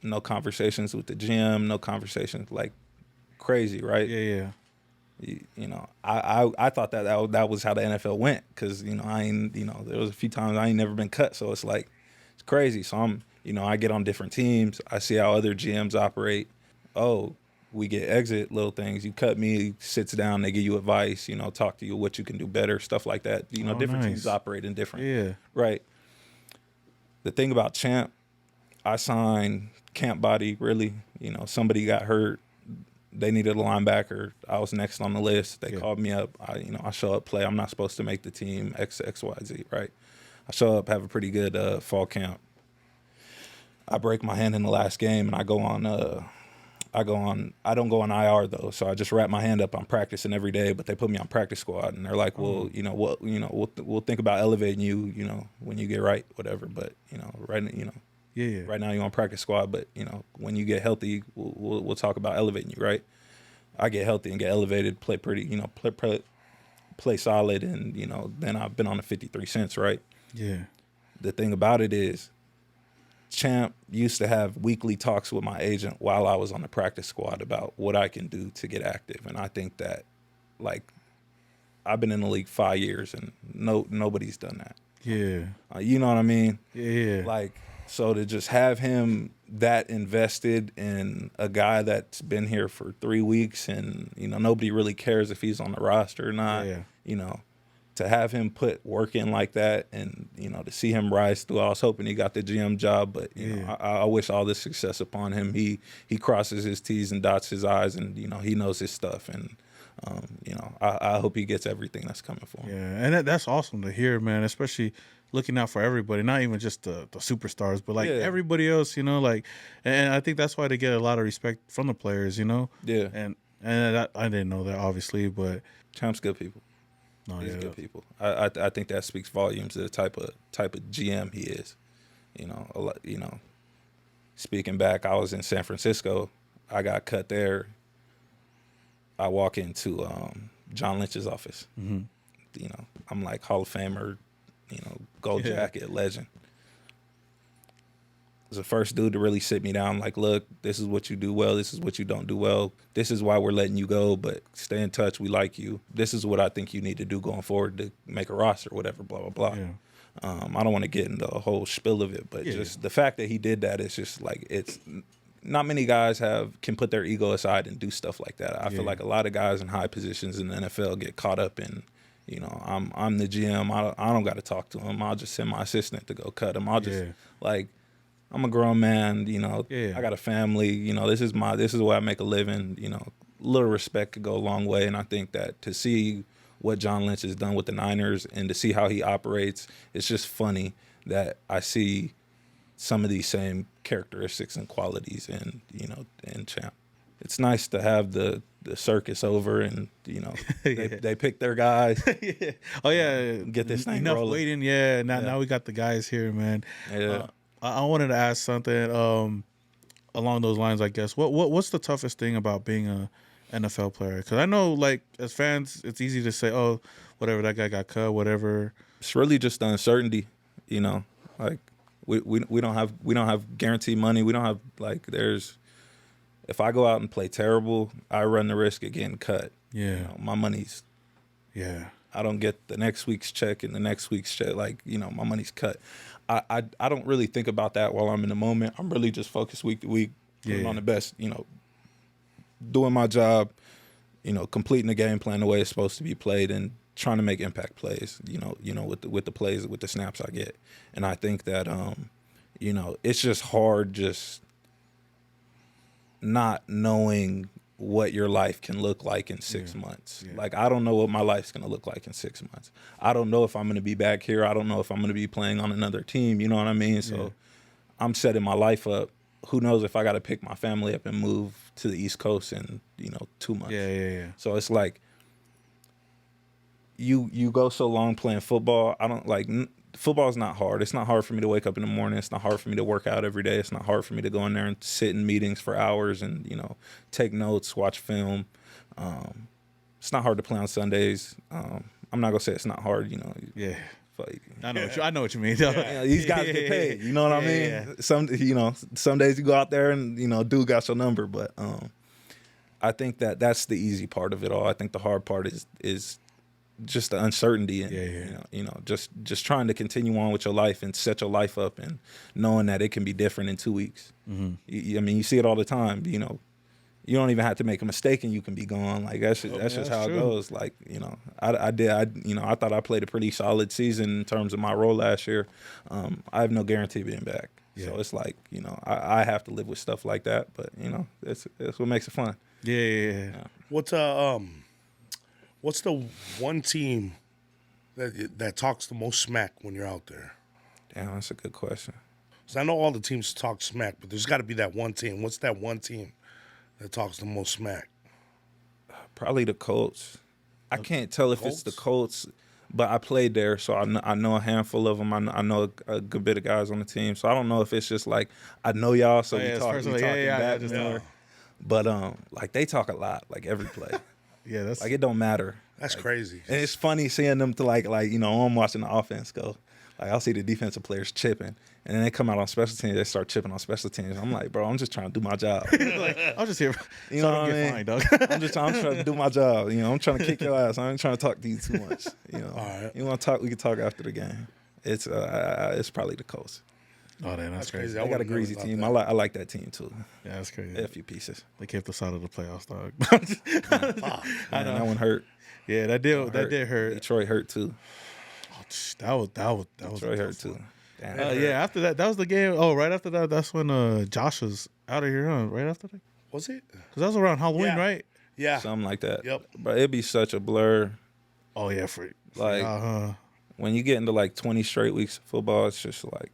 No conversations with the GM, no conversations, like crazy, right?
Yeah.
I thought that was how the NFL went because, I ain't, there was a few times I ain't never been cut, so it's like, it's crazy. So I'm, I get on different teams, I see how other GMs operate. Oh, we get exit little things. You cut me, sits down, they give you advice, talk to you what you can do better, stuff like that. Different teams operate in different.
Yeah.
Right. The thing about Champ, I signed camp body, really. Somebody got hurt. They needed a linebacker. I was next on the list. They called me up. I show up, play. I'm not supposed to make the team, X, Y, Z, right? I show up, have a pretty good fall camp. I break my hand in the last game, and I don't go on IR though, so I just wrap my hand up. I'm practicing every day, but they put me on practice squad, and they're like, "Well, we'll think about elevating you, when you get right, whatever." But right now you're on practice squad, but when you get healthy, we'll talk about elevating you, right? I get healthy and get elevated, play pretty, play solid, and then I've been on the 53 cents, right?
Yeah.
The thing about it is, Champ used to have weekly talks with my agent while I was on the practice squad about what I can do to get active. And I think that, I've been in the league 5 years and nobody's done that.
Yeah.
You know what I mean?
Yeah.
So to just have him that invested in a guy that's been here for 3 weeks and, nobody really cares if he's on the roster or not, to have him put work in like that and, to see him rise through. I was hoping he got the GM job, but, I wish all this success upon him. He crosses his T's and dots his I's and, he knows his stuff. And, I hope he gets everything that's coming for him.
Yeah, and that's awesome to hear, man, especially looking out for everybody, not even just the superstars, but like
Yeah.
everybody else, you know, like, and I think that's why they get a lot of respect from the players, you know.
Yeah.
And I didn't know that, obviously, but
Champ's good people.
no,
He's
yeah,
good people. I think that speaks volumes to the type of GM he is. You know, a lot, you know. Speaking back, I was in San Francisco. I got cut there. I walk into John Lynch's office.
Mm-hmm.
You know, I'm like Hall of Famer, you know, gold jacket, legend. Was the first dude to really sit me down, like, look, this is what you do well, this is what you don't do well, this is why we're letting you go, but stay in touch, we like you. This is what I think you need to do going forward to make a roster, whatever, blah, blah, blah.
Yeah.
I don't want to get into a whole spill of it, but just the fact that he did that is just like, it's not many guys can put their ego aside and do stuff like that. I feel like a lot of guys in high positions in the NFL get caught up in, you know, I'm the GM, I don't got to talk to him, I'll just send my assistant to go cut him. I'll just like, I'm a grown man, you know, I got a family, you know, this is where I make a living, you know, a little respect could go a long way. And I think that to see what John Lynch has done with the Niners and to see how he operates, it's just funny that I see some of these same characteristics and qualities in, you know, in Champ. It's nice to have the circus over and, you know, they pick their guys.
Oh, yeah.
Get this thing
enough
rolling.
waiting. Yeah. Now we got the guys here, man.
Yeah.
I wanted to ask something along those lines, I guess. What's the toughest thing about being a NFL player? Because I know, like, as fans, it's easy to say, oh, whatever, that guy got cut, whatever.
It's really just the uncertainty, you know. Like we don't have guaranteed money. We don't have if I go out and play terrible, I run the risk of getting cut.
Yeah.
You know, my money's I don't get the next week's check and the next week's check. Like, you know, my money's cut. I don't really think about that while I'm in the moment. I'm really just focused week to week, putting on the best, you know, doing my job, you know, completing the game plan the way it's supposed to be played and trying to make impact plays, you know, with the plays, with the snaps I get. And I think that, you know, it's just hard just not knowing what your life can look like in 6 months. Yeah. Like, I don't know what my life's going to look like in 6 months. I don't know if I'm going to be back here. I don't know if I'm going to be playing on another team. You know what I mean? So I'm setting my life up. Who knows if I got to pick my family up and move to the East Coast in, you know, 2 months.
Yeah.
So it's like you go so long playing football. I don't like football is not hard. It's not hard for me to wake up in the morning. It's not hard for me to work out every day. It's not hard for me to go in there and sit in meetings for hours and, you know, take notes, watch film. It's not hard to play on Sundays. I'm not gonna say it's not hard, you know.
Yeah.
Like,
I know what you mean. Yeah,
these guys get paid. You know what I mean? Yeah. Some days you go out there and, you know, dude got your number. But I think that's the easy part of it all. I think the hard part is just the uncertainty and you know just trying to continue on with your life and set your life up and knowing that it can be different in 2 weeks. Mm-hmm. I mean, you see it all the time. You know, you don't even have to make a mistake and you can be gone. Like that's just how it goes. Like, you know, I thought I played a pretty solid season in terms of my role last year. I have no guarantee being back. Yeah. So it's like, you know, I have to live with stuff like that. But, you know, that's what makes it fun.
Yeah.
What's the one team that talks the most smack when you're out there?
Damn, that's a good question.
So I know all the teams talk smack, but there's got to be that one team. What's that one team that talks the most smack?
Probably the Colts. I can't tell if it's the Colts, but I played there, so I know a handful of them. I know a good bit of guys on the team, so I don't know if it's just like I know y'all, so we talking back. But like they talk a lot, like every play.
Yeah, that's
like it don't matter.
That's
like,
crazy.
And it's funny seeing them to like you know, I'm watching the offense go. Like I'll see the defensive players chipping, and then they come out on special teams. They start chipping on special teams. I'm like, bro, I'm just trying to do my job.
Like, I'm just here,
you know what I mean?
Fine, dog.
I'm trying to do my job. You know, I'm trying to kick your ass. I ain't trying to talk to you too much. You know, all right. You want to talk? We can talk after the game. It's probably the Colts.
Oh, that's crazy.
They got a greasy team. I like that team too.
Yeah, that's crazy.
They had a few pieces.
They kept us out of the playoffs, dog.
I know that one hurt.
Yeah, that did hurt.
Detroit hurt too.
Oh, that was
Detroit hurt too.
Damn, yeah, after that was the game. Oh, right after that, that's when Josh was out of here, huh? Right after that.
Was it?
Because that was around Halloween, right?
Yeah.
Something like that.
Yep.
But it'd be such a blur.
Oh, yeah, for
like, when you get into like 20 straight weeks of football, it's just like,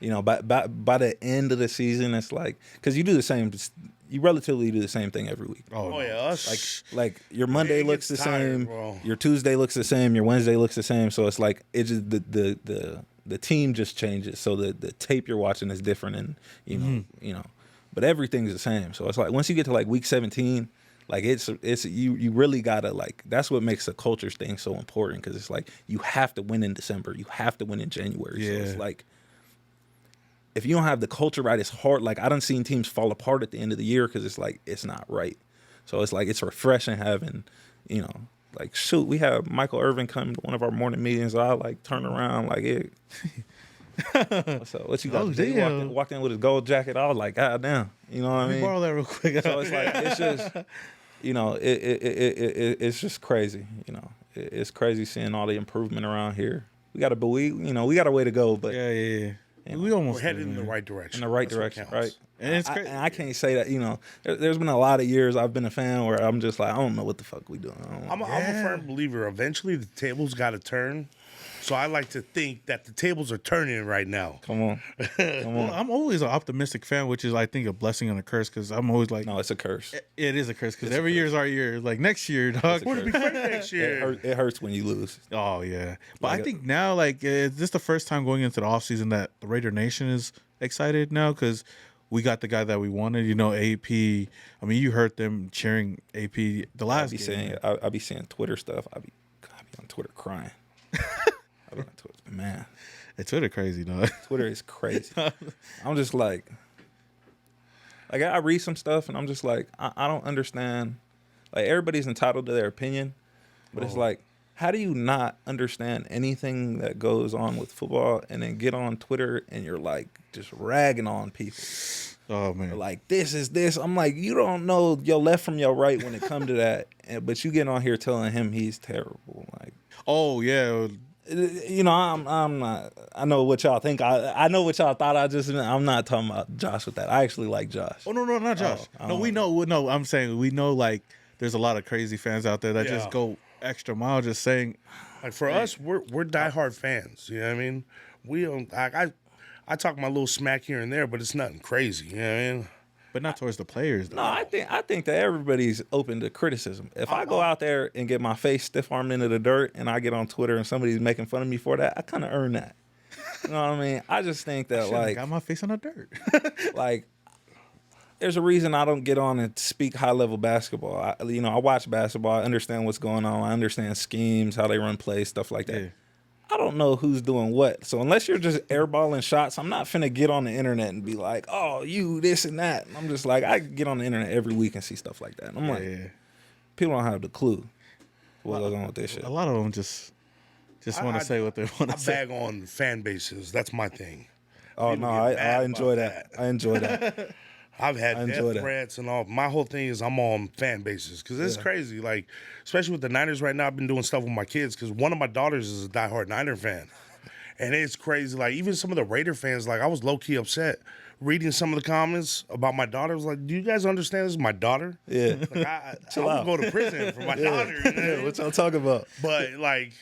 you know, by the end of the season, it's like, because you relatively do the same thing every week.
Oh yeah, us.
Like your Monday looks the same,
bro.
your Tuesday looks the same, your Wednesday looks the same. So it's like it just the team just changes. So the tape you're watching is different, and you know, but everything's the same. So it's like once you get to like week 17, like it's you really gotta, like, that's what makes the culture thing so important, because it's like you have to win in December, you have to win in January.
Yeah.
So it's like, if you don't have the culture right, it's hard. Like, I done seen teams fall apart at the end of the year because it's like, it's not right. So it's like, it's refreshing having, you know, like, shoot, we have Michael Irvin come to one of our morning meetings. I like turn around like, it. What's up? What you got? He walked in with his gold jacket. I was like, God damn. You know what I mean?
Borrow that real quick.
So it's like, it's just, you know, it's just crazy. You know, it's crazy seeing all the improvement around here. We got a way to go, but
Yeah.
you know,
We almost
We're headed in the right direction.
right?
And it's
and I can't say that, you know, there's been a lot of years I've been a fan where I'm just like, I don't know what the fuck we doing.
I'm a firm believer. Eventually, the tables got to turn. So I like to think that the tables are turning right now.
Come on.
Well, I'm always an optimistic fan, which is, I think, a blessing and a curse, because I'm always like,
No, it's a curse.
it is a curse, because every year's our year. Like next year, dog.
We're going to be great next year.
It hurts when you lose.
Oh yeah, but
Like
I think now, like, is this the first time going into the offseason that the Raider Nation is excited now, because we got the guy that we wanted. You know, AP. I mean, you heard them cheering AP the last game.
I be seeing Twitter stuff. I be on Twitter crying. I be on Twitter, man.
It's Twitter crazy, dog.
Twitter is crazy. I'm just like I read some stuff and I'm just like, I don't understand. Like, everybody's entitled to their opinion, but it's like, how do you not understand anything that goes on with football and then get on Twitter and you're like just ragging on people?
Oh man,
Like, this is this. I'm like, you don't know your left from your right when it come to that, but you get on here telling him he's terrible. Like,
oh yeah.
you know, I'm not. I know what y'all think. I know what y'all thought. I'm not talking about Josh with that. I actually like Josh.
Oh no, not Josh. No, we know. No, I'm saying we know. Like, there's a lot of crazy fans out there that just go extra mile, just saying.
Like, for us, we're diehard fans. You know what I mean? We don't. I talk my little smack here and there, but it's nothing crazy. You know what I mean?
But not towards the players, though.
No, I think that everybody's open to criticism. If I go out there and get my face stiff-armed into the dirt and I get on Twitter and somebody's making fun of me for that, I kind of earn that. You know what I mean? I just think that,
I got my face on the dirt.
like, there's a reason I don't get on and speak high-level basketball. I watch basketball. I understand what's going on. I understand schemes, how they run plays, stuff like that.
Yeah.
I don't know who's doing what. So unless you're just airballing shots, I'm not finna get on the internet and be like, oh, you this and that. And I'm just like, I get on the internet every week and see stuff like that. And I'm like, people don't have the clue what goes on with this shit.
A lot of them just want to say what they want to say.
I bag on fan bases. That's my thing.
Oh,
People
no,
get mad
I enjoy
about
that. I enjoy that.
I've had
enjoy
death threats and all. My whole thing is I'm on fan bases because it's crazy. Like, especially with the Niners right now, I've been doing stuff with my kids because one of my daughters is a diehard Niner fan. And it's crazy. Like, even some of the Raider fans, like, I was low-key upset reading some of the comments about my daughter. I was like, do you guys understand this is my daughter?
Yeah.
Like, I would go to prison for my daughter. You know?
Yeah, what y'all talking about?
But, like,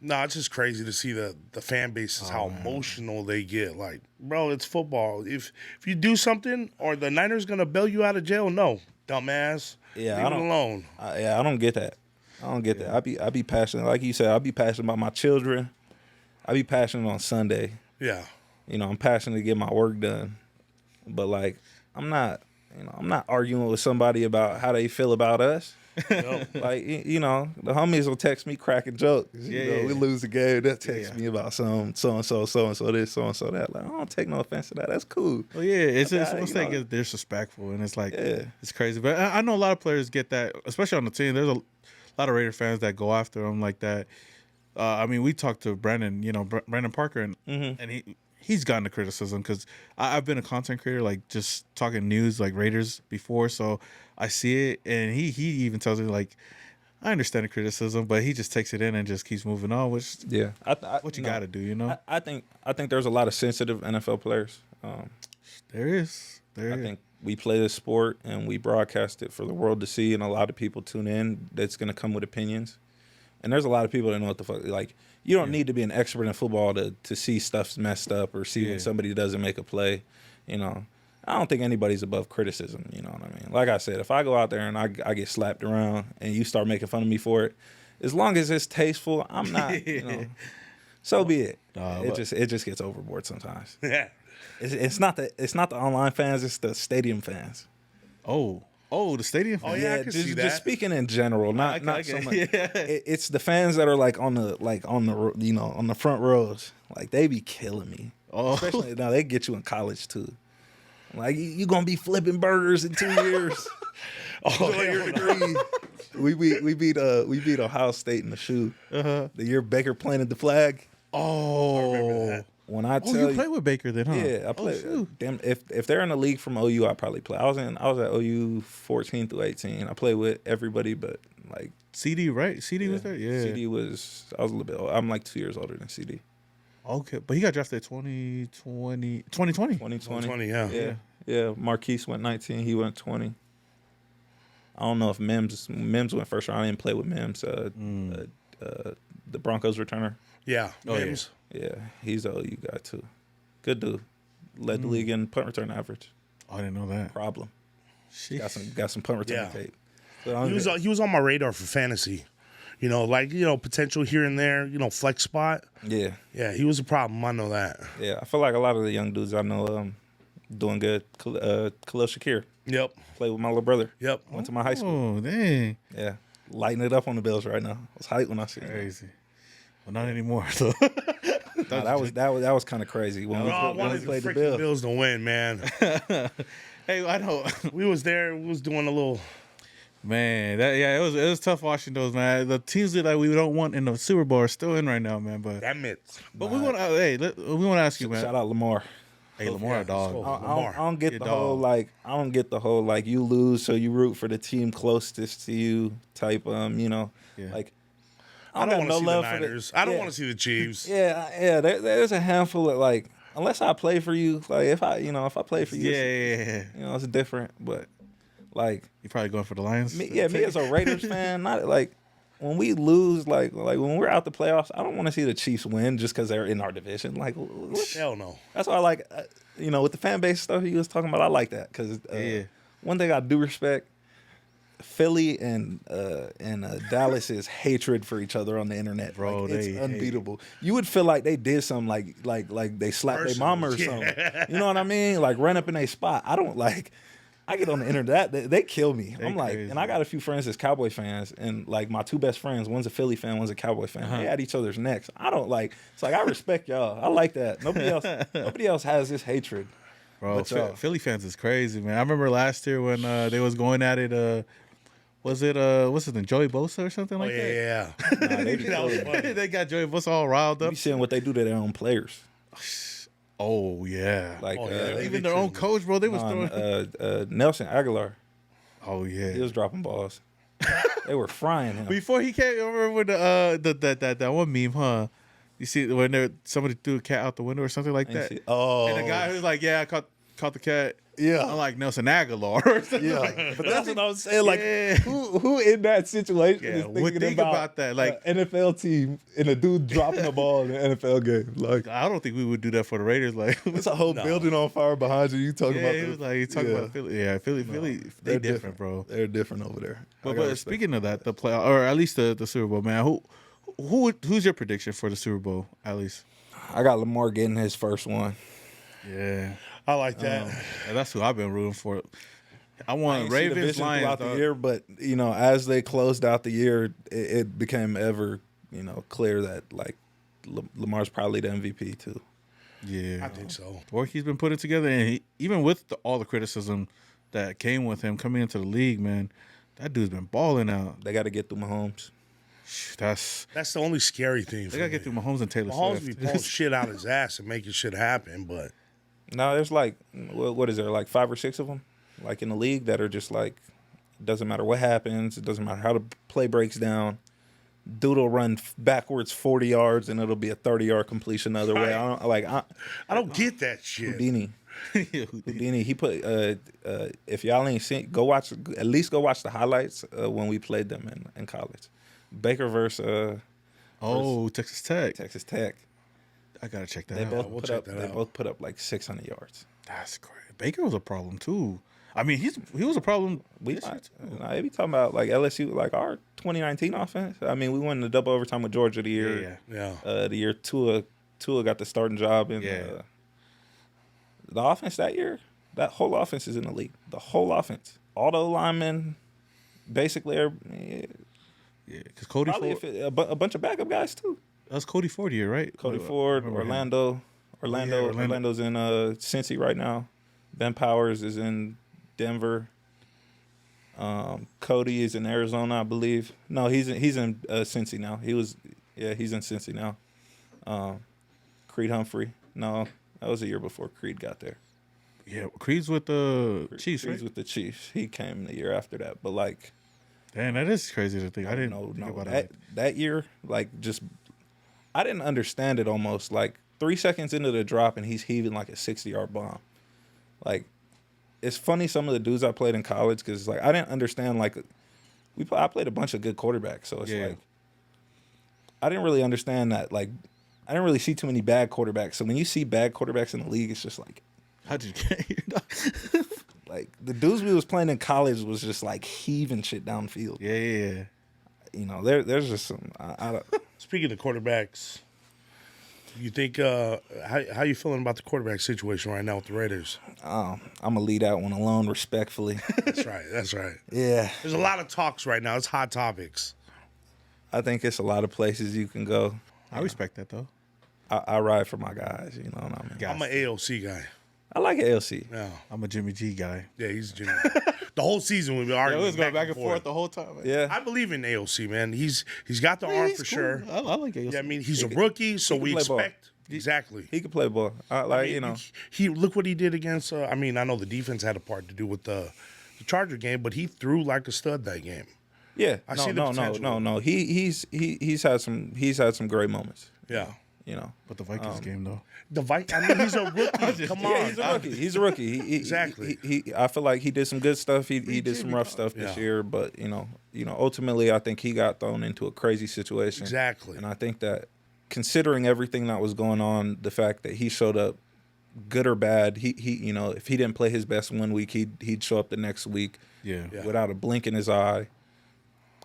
no, it's just crazy to see the fan bases, how emotional they get. Like, bro, it's football. If you do something or the Niners going to bail you out of jail, no, dumbass.
Yeah,
Leave it alone.
I don't get that. I don't get that. I be passionate. Like you said, I be passionate about my children. I be passionate on Sunday. Yeah. You know, I'm passionate to get my work done. But, like, I'm not arguing with somebody about how they feel about us. Like, you know, the homies will text me cracking jokes. You know, we lose the game. They'll text me about some so-and-so this, so-and-so that. Like, I don't take no offense to that. That's cool.
Well, yeah, it's almost like they're disrespectful, and it's like, it's crazy. But I know a lot of players get that, especially on the team. There's a lot of Raider fans that go after them like that. I mean, we talked to Brandon, Brandon Parker, and he's gotten the criticism because I've been a content creator, like, just talking news, like, Raiders before, so I see it, and he even tells me, like, I understand the criticism, but he just takes it in and just keeps moving on, which what you got to do, you know?
I think there's a lot of sensitive NFL players.
There is.
I think we play this sport and we broadcast it for the world to see, and a lot of people tune in that's going to come with opinions. And there's a lot of people that know what the fuck. Like, you don't need to be an expert in football to see stuff's messed up or see when somebody doesn't make a play. You know, I don't think anybody's above criticism. You know what I mean? Like I said, if I go out there and I get slapped around and you start making fun of me for it, as long as it's tasteful, I'm not. You know, so be it. It just gets overboard sometimes.
Yeah.
It's not the online fans. It's the stadium fans.
Oh, the stadium.
Oh yeah, I can see that.
Just speaking in general, not so much.
Yeah.
It's the fans that are like on the front rows. Like they be killing me.
Oh,
Especially now they get you in college too. Like you gonna be flipping burgers in 2 years. Your degree. We beat Ohio State in the shoe. The year Baker planted the flag.
Oh,
I remember that.
When I tell
you played with Baker then, huh?
Yeah, I played. Damn, if they're in the league from OU, I probably play. I was at OU 14 through 18. I played with everybody, but like
CD, right? CD was there. Yeah,
CD was. I was a little bit. I'm like 2 years older than CD.
Okay, but he got drafted 2020.
2020, yeah.
Yeah. Marquise went 19. He went 20. I don't know if Mims went first round. I didn't play with Mims. The Broncos returner.
Yeah.
Mims. Yeah, he's a OU guy too. Good dude. Led the league in punt return average.
Oh, I didn't know that.
Problem.
Sheesh.
Got some punt return tape. So
He was on my radar for fantasy. You know, like, you know, potential here and there, you know, flex spot.
Yeah.
Yeah, he was a problem. I know that.
Yeah, I feel like a lot of the young dudes I know doing good. Khalil Shakir.
Yep.
Played with my little brother.
Yep.
Went to my high school.
Oh, dang.
Yeah. Lighting it up on the Bills right now. I was hyped when I seen it.
Crazy. Well, not anymore, though.
That was kind of crazy when
I
we
wanted the
played the
freaking
Bills.
Bills to win, man.
Hey, I know.
We was there. We was doing a little.
Man, it was tough watching those, man. The teams that we don't want in the Super Bowl are still in right now, man. But we want to ask you, man.
Shout out Lamar.
Hey, Lamar, dog.
I don't get the whole like you lose so you root for the team closest to you type like
I don't want to see the
love
Niners. I don't want to see the Chiefs.
Yeah. There's a handful of like unless I play for you, like if I play for you, it's different. But like
you probably going for the Lions.
Me as a Raiders fan, not like when we lose, like when we're out the playoffs, I don't want to see the Chiefs win just because they're in our division. Like
hell no.
That's why I like with the fan base stuff he was talking about. I like that because one thing I do respect. Philly and Dallas's hatred for each other on the internet, bro, like, it's unbeatable. You would feel like they did something like they slapped their mama or something. You know what I mean? Like run up in a spot. I get on the internet, they kill me. I'm like, crazy. And I got a few friends that's Cowboy fans, and like my two best friends, one's a Philly fan, one's a Cowboy fan. They at each other's necks. I don't like. It's like I respect y'all. I like that. Nobody else has this hatred.
Bro, Philly fans is crazy, man. I remember last year when they was going at it. Was it what's his name, Joey Bosa or something like that?
Yeah.
Nah, they got Joey Bosa all riled up.
You seeing what they do to their own players?
Oh yeah,
like
even their own coach, bro. They was throwing
Nelson Aguilar.
Oh yeah,
he was dropping balls. They were frying him
before he came over with that one meme, huh? You see when somebody threw a cat out the window or something like that. And the guy who's like, "Yeah, I caught the cat."
Yeah,
I'm like Nelson Aguilar. Or something
but that's what I was saying. Like, who in that situation is thinking about
that? Like
NFL team and a dude dropping the ball in an NFL game. Like,
I don't think we would do that for the Raiders. Like,
it's a whole building on fire behind you. You talking about?
He was like, you talking about Philly? Yeah, Philly. They're different, bro.
They're different over there.
But speaking of that, the play or at least the Super Bowl, man. Who's your prediction for the Super Bowl? At least
I got Lamar getting his first one.
Yeah.
I like that.
That's who I've been rooting for. I want Ravens, Lions
throughout the year, but as they closed out the year, it became ever clear that like Lamar's probably the MVP too.
Yeah,
I think so.
The work he's been putting together, and even with all the criticism that came with him coming into the league, man, that dude's been balling out.
They got to get through Mahomes.
That's the only scary thing.
They got to get through Mahomes and Taylor
Mahomes
Swift.
be pulling shit out his ass and making shit happen, but.
No, there's like, what is there, like 5 or 6 of them, like in the league that are just like, it doesn't matter what happens, it doesn't matter how the play breaks down. Dude will run backwards 40 yards and it'll be a 30-yard completion the other way. I
don't get that shit.
Houdini. He put. If y'all ain't seen, at least go watch the highlights when we played them in college. Baker versus
Texas Tech.
Texas Tech.
I gotta check that
They
out.
both put up like 600 yards.
That's great. Baker was a problem too. I mean, he was a problem.
They be talking about like LSU, like our 2019 offense. I mean, we won the double overtime with Georgia the year. The year Tua got the starting job, and the offense that year, that whole offense is in the league. The whole offense, all the linemen, basically.
Because Cody
Ford, a bunch of backup guys too.
That's Cody Ford year, right?
Cody Ford, Orlando's in Cincy right now. Ben Powers is in Denver. Cody is in Arizona, I believe. No, he's in Cincy now. He's in Cincy now. Creed Humphrey. No, that was a year before Creed got there.
Yeah, Creed's with the Chiefs.
Creed's
right?
with the Chiefs. He came the year after that. But like,
damn, that is crazy to think. I didn't know about
that year. Like, just I didn't understand it. Almost like 3 seconds into the drop, and he's heaving like a 60-yard bomb. Like, it's funny some of the dudes I played in college because like I didn't understand like I played a bunch of good quarterbacks, so it's like I didn't really understand that. Like, I didn't really see too many bad quarterbacks. So when you see bad quarterbacks in the league, it's just like,
how'd you get here?
Like the dudes we was playing in college was just like heaving shit downfield.
Yeah.
You know, there's just some. I don't.
Speaking of quarterbacks, you think how you feeling about the quarterback situation right now with the Raiders?
I'm gonna leave that one alone, respectfully.
That's right.
Yeah.
There's a lot of talks right now. It's hot topics.
I think it's a lot of places you can go.
I respect that though.
I ride for my guys. You know what I mean?
I'm an AOC guy.
I like ALC.
Yeah.
I'm a Jimmy G guy.
Yeah, he's Jimmy. The whole season we've been arguing.
We was going back and forth the whole time. Man.
Yeah.
I believe in AOC, man. He's got the arm for
cool.
sure.
I like AOC.
Yeah, I mean, he's a rookie, so we expect
ball.
exactly.
He can play ball.
He look what he did against. I mean, I know the defense had a part to do with the Charger game, but he threw like a stud that game.
Yeah.
I see the potential.
No. He's had some great moments.
Yeah.
You know.
But the Vikings game though.
I mean, he's a rookie. Come on.
Yeah, he's a rookie.
Exactly.
I feel like he did some good stuff. He did some rough stuff this year, but you know, ultimately, I think he got thrown into a crazy situation.
Exactly.
And I think that, considering everything that was going on, the fact that he showed up, good or bad, he if he didn't play his best 1 week, he'd show up the next week, without a blink in his eye,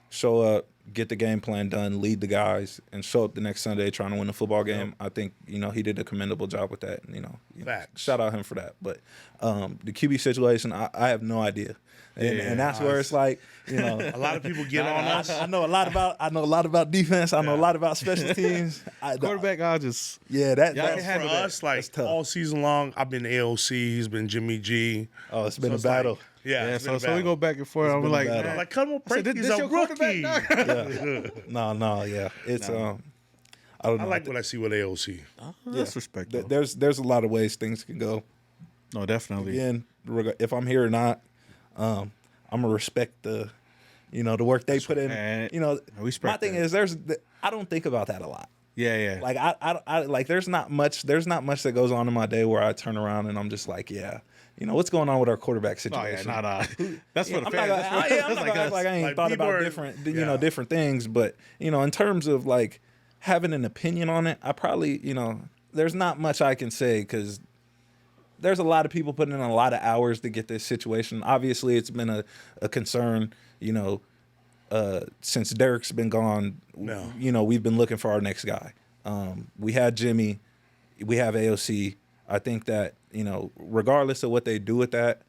show up, get the game plan done, lead the guys, and show up the next Sunday trying to win a football game. I think, he did a commendable job with that. And,
Facts.
Shout out him for that. But the QB situation, I have no idea. And that's where it's like,
a lot of people get on us.
I know a lot about defense. I know a lot about special teams.
Quarterback, I just
that's
for us, like all season long, I've been AOC, he's been Jimmy G.
Oh, it's been a battle.
So we go back and forth. I'm like,
like, come on, break. He's a rookie.
No, it's I don't know.
I like what I see with AOC.
That's respect.
There's a lot of ways things can go.
No, definitely.
Again, if I'm here or not, I'm gonna respect the work they put in. My thing is, I don't think about that a lot.
Yeah.
Like I like there's not much that goes on in my day where I turn around and I'm just like, what's going on with our quarterback situation?
That's for the fans.
I'm not gonna act like I ain't thought about different things, but in terms of like having an opinion on it, I probably there's not much I can say because there's a lot of people putting in a lot of hours to get this situation. Obviously, it's been a concern, since Derek's been gone. No. We've been looking for our next guy. We had Jimmy, we have AOC. I think that regardless of what they do with that,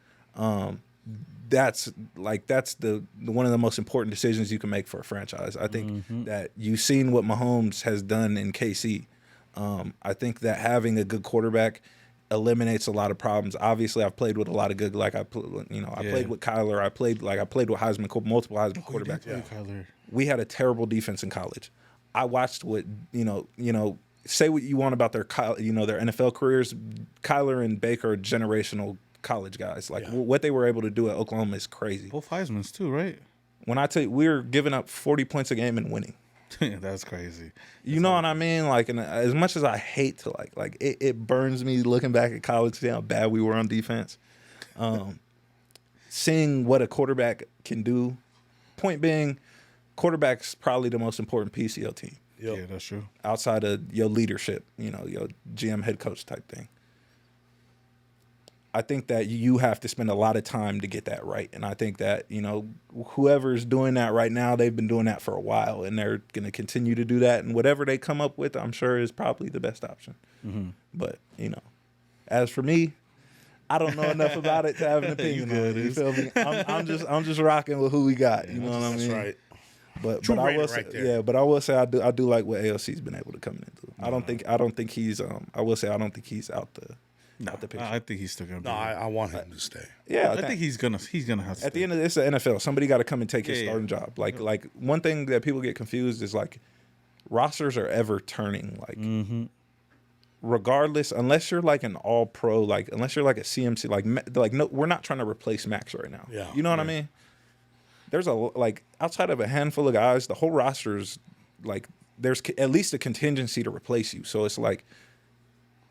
that's the one of the most important decisions you can make for a franchise. I think that you've seen what Mahomes has done in KC. I think that having a good quarterback eliminates a lot of problems. Obviously, I've played with a lot of good. Like I played with Kyler. I played with multiple Heisman quarterbacks.
Kyler.
We had a terrible defense in college. I watched what say what you want about their NFL careers. Kyler and Baker are generational college guys. Like what they were able to do at Oklahoma is crazy.
Both Heisman's too, right?
When I tell you, we're giving up 40 points a game and winning.
That's crazy.
You know what I mean? Like, and as much as I hate to like it burns me looking back at college, see how bad we were on defense. Seeing what a quarterback can do. Point being, quarterback's probably the most important piece of your team.
Yep.
Yeah, that's true.
Outside of your leadership, you know, your GM head coach type thing. I think that you have to spend a lot of time to get that right. And I think that, you know, whoever's doing that right now, they've been doing that for a while, and they're going to continue to do that. And whatever they come up with, I'm sure is probably the best option. Mm-hmm. But, you know, as for me, I don't know enough about it to have an opinion on it. You feel me? I'm just rocking with who we got. You know what I mean?
That's right.
But I will say, yeah, but I will say I do like what ALC's been able to come into. I don't think he's I will say I don't think he's out the picture.
I think he's still gonna be.
No, I want him to stay.
Yeah,
I think he's gonna have to.
At the end of this, the NFL, somebody got to come and take his starting job. Like one thing that people get confused is like rosters are ever turning. Like regardless, unless you're like an all pro, like unless you're like a CMC, like no, we're not trying to replace Max right now.
Yeah,
you know what I mean? There's like outside of a handful of guys, the whole roster's like there's at least a contingency to replace you. So it's like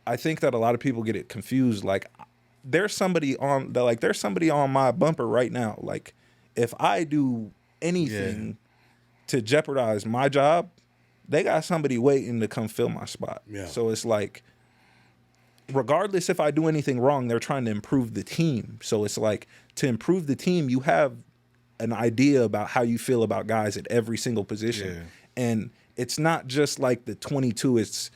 I think that a lot of people get it confused. Like there's somebody on my bumper right now. Like if I do anything to jeopardize my job, they got somebody waiting to come fill my spot. Yeah. So it's like regardless if I do anything wrong, they're trying to improve the team. So it's like to improve the team, you have an idea about how you feel about guys at every single position. Yeah. And it's not just like the 22, it's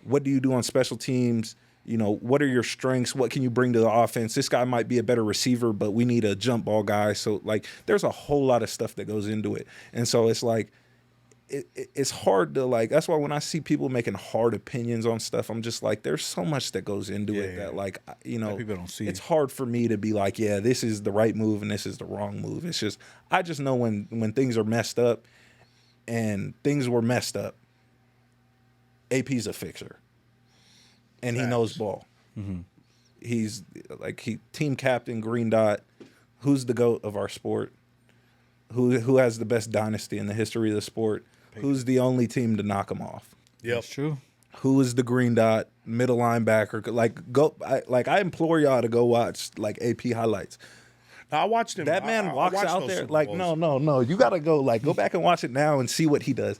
what do you do on special teams? You know, what are your strengths? What can you bring to the offense? This guy might be a better receiver, but we need a jump ball guy. So, like, there's a whole lot of stuff that goes into it. And so it's like, it's hard to, like, that's why when I see people making hard opinions on stuff, I'm just like, there's so much that goes into it that, like, you know,
people don't see.
It's hard for me to be like, yeah, this is the right move and this is the wrong move. It's just, I just know when things are messed up and things were messed up, AP's a fixer. And he knows ball. Mm-hmm. He's like team captain, green dot. Who's the GOAT of our sport? Who has the best dynasty in the history of the sport? Who's the only team to knock him off?
Yep.
That's true.
Who is the green dot, middle linebacker? Like I implore y'all to go watch like AP highlights.
Now, I watched him.
That man walks out there like
Superbowls.
no. You gotta go back and watch it now and see what he does.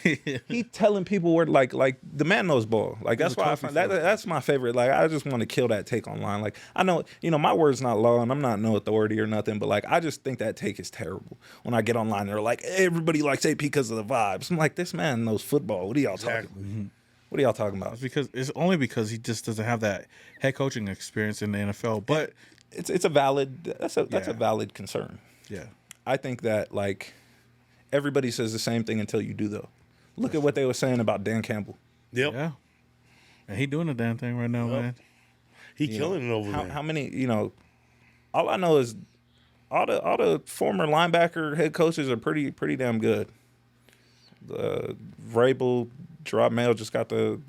He telling people where like the man knows ball. Like that's why I find that's my favorite. Like I just want to kill that take online. Like I know, you know, my word's not law and I'm not no authority or nothing, but like I just think that take is terrible. When I get online and they're like, everybody likes AP because of the vibes. I'm like, this man knows football. What are y'all talking about? Mm-hmm. What are y'all talking about?
It's only because he just doesn't have that head coaching experience in the NFL. But
it's a valid that's a valid concern.
Yeah.
I think that like everybody says the same thing until you do though. Look at what they were saying about Dan Campbell.
Yep.
Yeah. And he doing the damn thing right now, man.
He killing it over there.
How many, you know, all I know is all the former linebacker head coaches are pretty damn good. Vrabel, Gerard Mayo just got the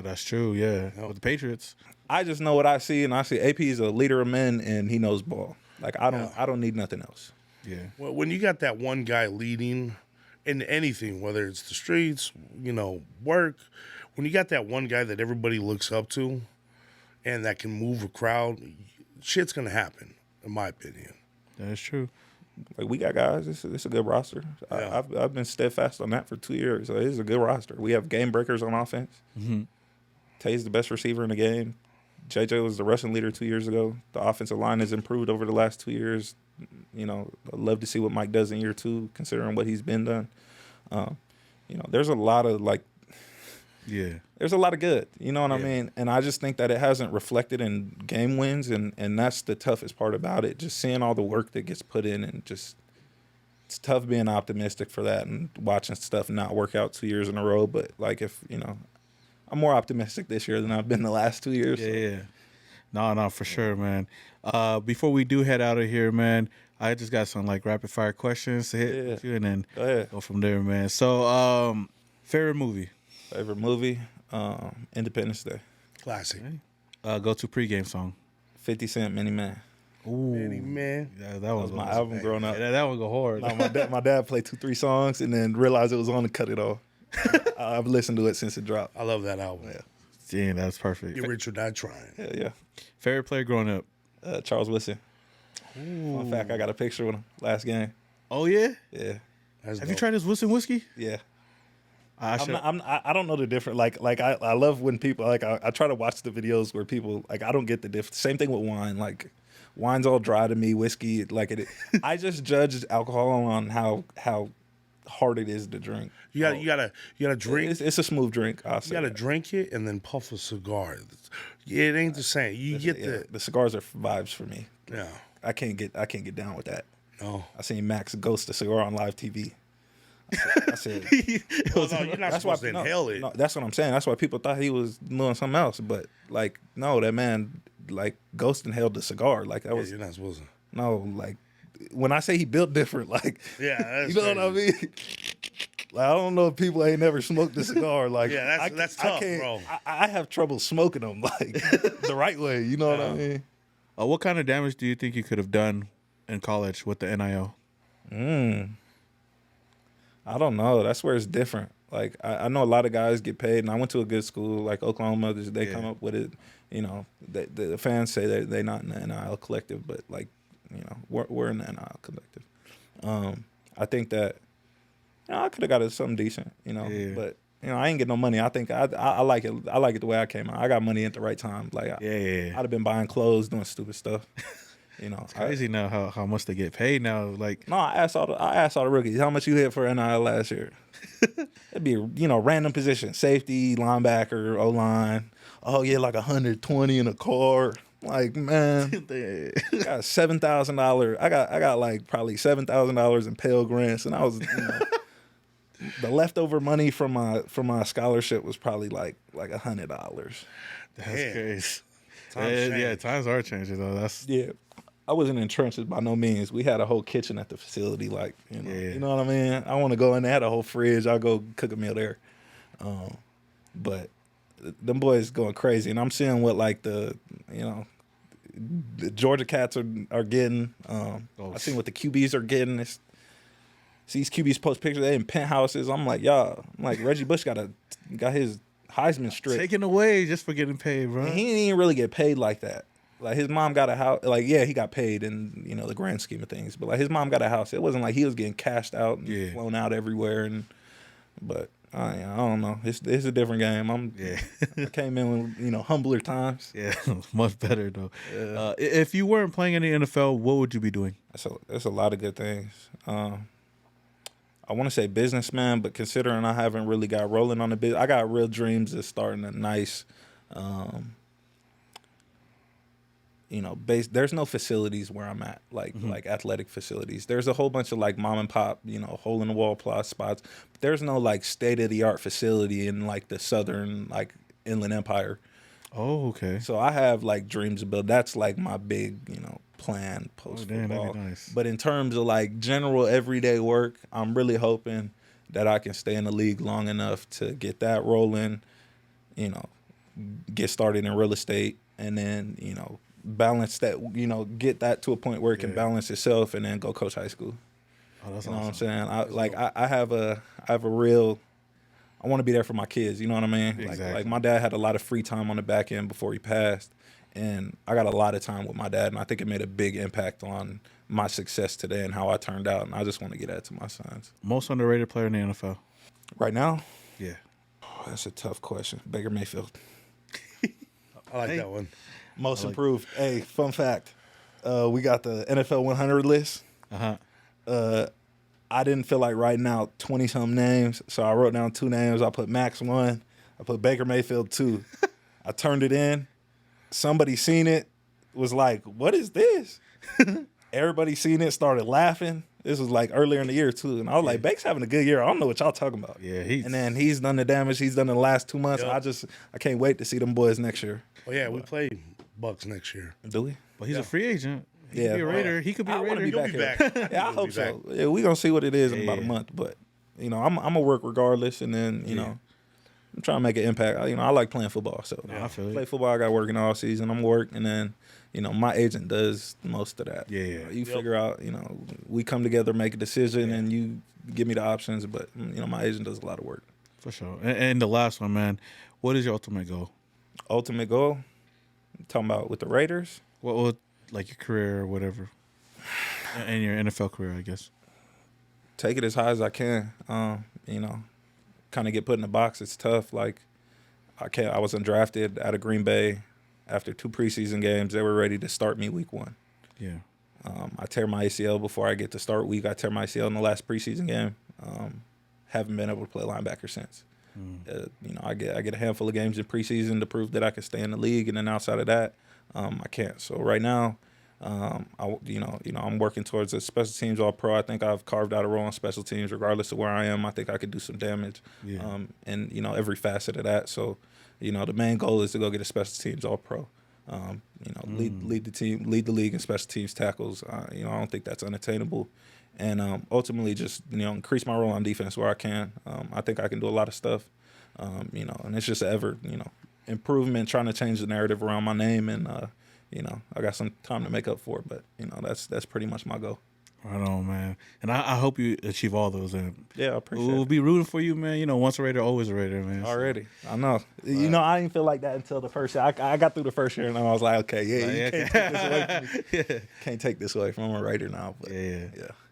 that's true, yeah. With the Patriots.
I just know what I see, and I see AP is a leader of men and he knows ball. Like I don't need nothing else.
Yeah.
Well, when you got that one guy leading in anything, whether it's the streets, you know, work, when you got that one guy that everybody looks up to and that can move a crowd, shit's going to happen, in my opinion.
That's true.
Like, we got guys. It's a good roster. Yeah. I've been steadfast on that for 2 years. So it's a good roster. We have game breakers on offense. Mm-hmm. Tay's the best receiver in the game. JJ was the rushing leader 2 years ago. The offensive line has improved over the last 2 years. You know, I'd love to see what Mike does in year two, considering what he's been done. You know, there's a lot of there's a lot of good. You know what I mean? And I just think that it hasn't reflected in game wins, and that's the toughest part about it. Just seeing all the work that gets put in, and just it's tough being optimistic for that and watching stuff not work out 2 years in a row. But like, if you know, I'm more optimistic this year than I've been the last 2 years.
Yeah. No, for sure, man. Before we do head out of here, man, I just got some like rapid fire questions to hit with you, and then go from there, man. So, favorite movie?
Favorite movie? Independence Day.
Classic.
Go to pregame song.
50 Cent, Many Man.
Ooh,
Many Man.
Yeah,
that was my album growing up.
Yeah, that one go hard.
No, my dad played 2-3 songs and then realized it was on to cut it off. I've listened to it since it dropped.
I love that album.
Yeah.
Yeah, that's perfect.
Get rich or die trying.
Yeah.
Favorite player growing up?
Charles Woodson. Fun fact, I got a picture with him last game.
Oh yeah.
Yeah.
That's
Have
dope.
you tried this Wilson whiskey?
Yeah.
I should.
I don't know the difference. Like I love when people like I try to watch the videos where people like I don't get the difference. Same thing with wine. Like wine's all dry to me. Whiskey like it. I just judge alcohol on how hard it is to drink.
You gotta drink.
It's a smooth drink.
You gotta drink it and then puff a cigar. It ain't the same. You get
the cigars are vibes for me.
Yeah.
I can't get down with that.
No.
I seen Max ghost a cigar on live TV. I said,
Well, no, you're not supposed to inhale it.
No, that's what I'm saying. That's why people thought he was doing something else. But like, no, that man like ghost inhaled the cigar. Like that was
you're not supposed to.
no. Like when I say he built different, like
Yeah, that's
you know what I mean. Like I don't know if people ain't never smoked a cigar. Like
Yeah, that's tough, bro.
I have trouble smoking them like the right way. You know what I mean?
What kind of damage do you think you could have done in college with the NIL?
I don't know. That's where it's different. Like I know a lot of guys get paid, and I went to a good school like Oklahoma. They come up with it. You know, the fans say they're not in the NIL collective, but like you know, we're in the NIL collective. I think that you know I could have got something decent. You know, but you know I ain't get no money. I think I like it. I like it the way I came out. I got money at the right time. Like I'd have been buying clothes, doing stupid stuff. You know,
it's crazy now how much they get paid now. Like
no, I asked all the rookies how much you hit for NIL last year. It'd be random position, safety, linebacker, O line. Oh yeah, like 120 in a car. Like man, I got $7,000. I got like probably $7,000 in Pell Grants, and I was the leftover money from my scholarship was probably like $100.
That's crazy. Times are changing though. That's
I wasn't in trenches by no means. We had a whole kitchen at the facility, like you know what I mean. I want to go in there, had a whole fridge. I'll go cook a meal there. But them boys going crazy, and I'm seeing what like the Georgia Cats are getting. I seen what the QBs are getting. See these QBs post pictures. They in penthouses. I'm like, y'all. I'm like Reggie Bush got his Heisman stripped,
taken away just for getting paid, bro.
And he didn't even really get paid like that. Like his mom got a house. Like he got paid in the grand scheme of things. But like his mom got a house. It wasn't like he was getting cashed out and flown out everywhere. But I don't know. It's a different game. I came in with humbler times.
Yeah, much better though. Yeah. If you weren't playing in the NFL, what would you be doing?
That's a lot of good things. I want to say businessman, but considering I haven't really got rolling on the business, I got real dreams of starting a nice. There's no facilities where I'm at, like athletic facilities. There's a whole bunch of like mom and pop, hole in the wall plus spots. But there's no like state of the art facility in like the southern like Inland Empire.
Oh, okay.
So I have like dreams of build. That's like my big, plan post football.
That'd be nice.
But in terms of like general everyday work, I'm really hoping that I can stay in the league long enough to get that rolling, get started in real estate, and then, balance that, get that to a point where it can balance itself, and then go coach high school.
Oh, that's
awesome. What I'm saying? I have a real, I want to be there for my kids. You know what I mean?
Exactly.
Like my dad had a lot of free time on the back end before he passed, and I got a lot of time with my dad, and I think it made a big impact on my success today and how I turned out, and I just want to get that to my sons.
Most underrated player in the NFL
right now?
Yeah.
Oh, that's a tough question. Baker Mayfield.
I like that one.
Most improved. Hey, fun fact. We got the NFL 100 list. I didn't feel like writing out 20-something names, so I wrote down 2 names. I put Max 1. I put Baker Mayfield 2. I turned it in. Somebody seen it, was like, what is this? Everybody seen it, started laughing. This was like earlier in the year, too. And I was like, Bake's having a good year. I don't know what y'all talking about.
Yeah,
and then he's done the damage he's done in the last 2 months. Yep. I can't wait to see them boys next year.
Oh, yeah, we play Bucks next year.
Do we?
But he's a free agent. He could be a Raider. He could be a Raider.
He'll be back. Yeah, I hope so. Yeah, we're going to see what it is in about a month. But, I'm going to work regardless. And then, I'm trying to make an impact. I like playing football. So
I feel
play football. I got working all season. I'm work. And then, my agent does most of that.
Yeah.
You figure out, we come together, make a decision, and you give me the options. But, my agent does a lot of work.
For sure. And the last one, man, what is your ultimate goal?
Ultimate goal? I'm talking about with the Raiders?
What like your career or whatever? And your NFL career, I guess.
take it as high as I can. You know, kind of get put in the box. It's tough. Like, I was undrafted out of Green Bay after 2 preseason games. They were ready to start me week 1.
Yeah.
I tear my ACL before I get to start week. I tear my ACL in the last preseason game. Haven't been able to play linebacker since. You know, I get a handful of games in preseason to prove that I can stay in the league, and then outside of that, I can't. So right now, I'm working towards a special teams All-Pro. I think I've carved out a role on special teams, regardless of where I am. I think I could do some damage, and you know, every facet of that. So, you know, the main goal is to go get a special teams All-Pro. You know, lead the team, lead the league in special teams tackles. You know, I don't think that's unattainable, and ultimately just, you know, increase my role on defense where I can. I think I can do a lot of stuff. You know, and it's just ever, you know, improvement, trying to change the narrative around my name, and you know, I got some time to make up for it, but you know, that's pretty much my goal.
Right on, man. And I hope you achieve all those. And
yeah, I appreciate it.
We'll be rooting for you, man. You know, once a Raider, always a Raider, man.
Already. I know. You know, I didn't feel like that until the first year. I got through the first year, and I was like, okay, you can't take this away from me. Can't take this away from me. I'm a Raider now. But yeah.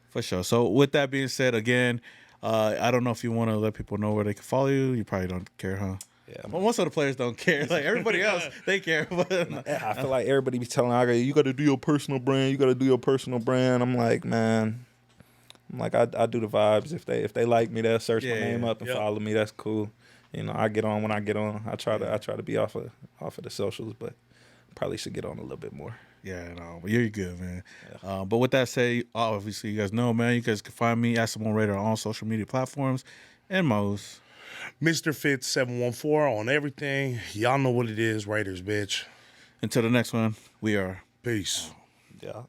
For sure. So with that being said, again, I don't know if you want to let people know where they can follow you. You probably don't care, huh?
Yeah,
well, most of the players don't care. Like everybody else, they care. But
I feel like everybody be telling me, you got to do your personal brand. You got to do your personal brand. I'm like, man, I do the vibes. If they like me, they'll search my name up and follow me. That's cool. You know, I get on when I get on. I try to be off of the socials, but probably should get on a little bit more.
Yeah, no, but you're good, man. Yeah. But with that said, obviously you guys know, man, you guys can find me at Simone Raider on social media platforms and most.
Mr. Fitz 714 on everything. Y'all know what it is, Raiders, bitch.
Until the next one, we are.
Peace.
Yeah.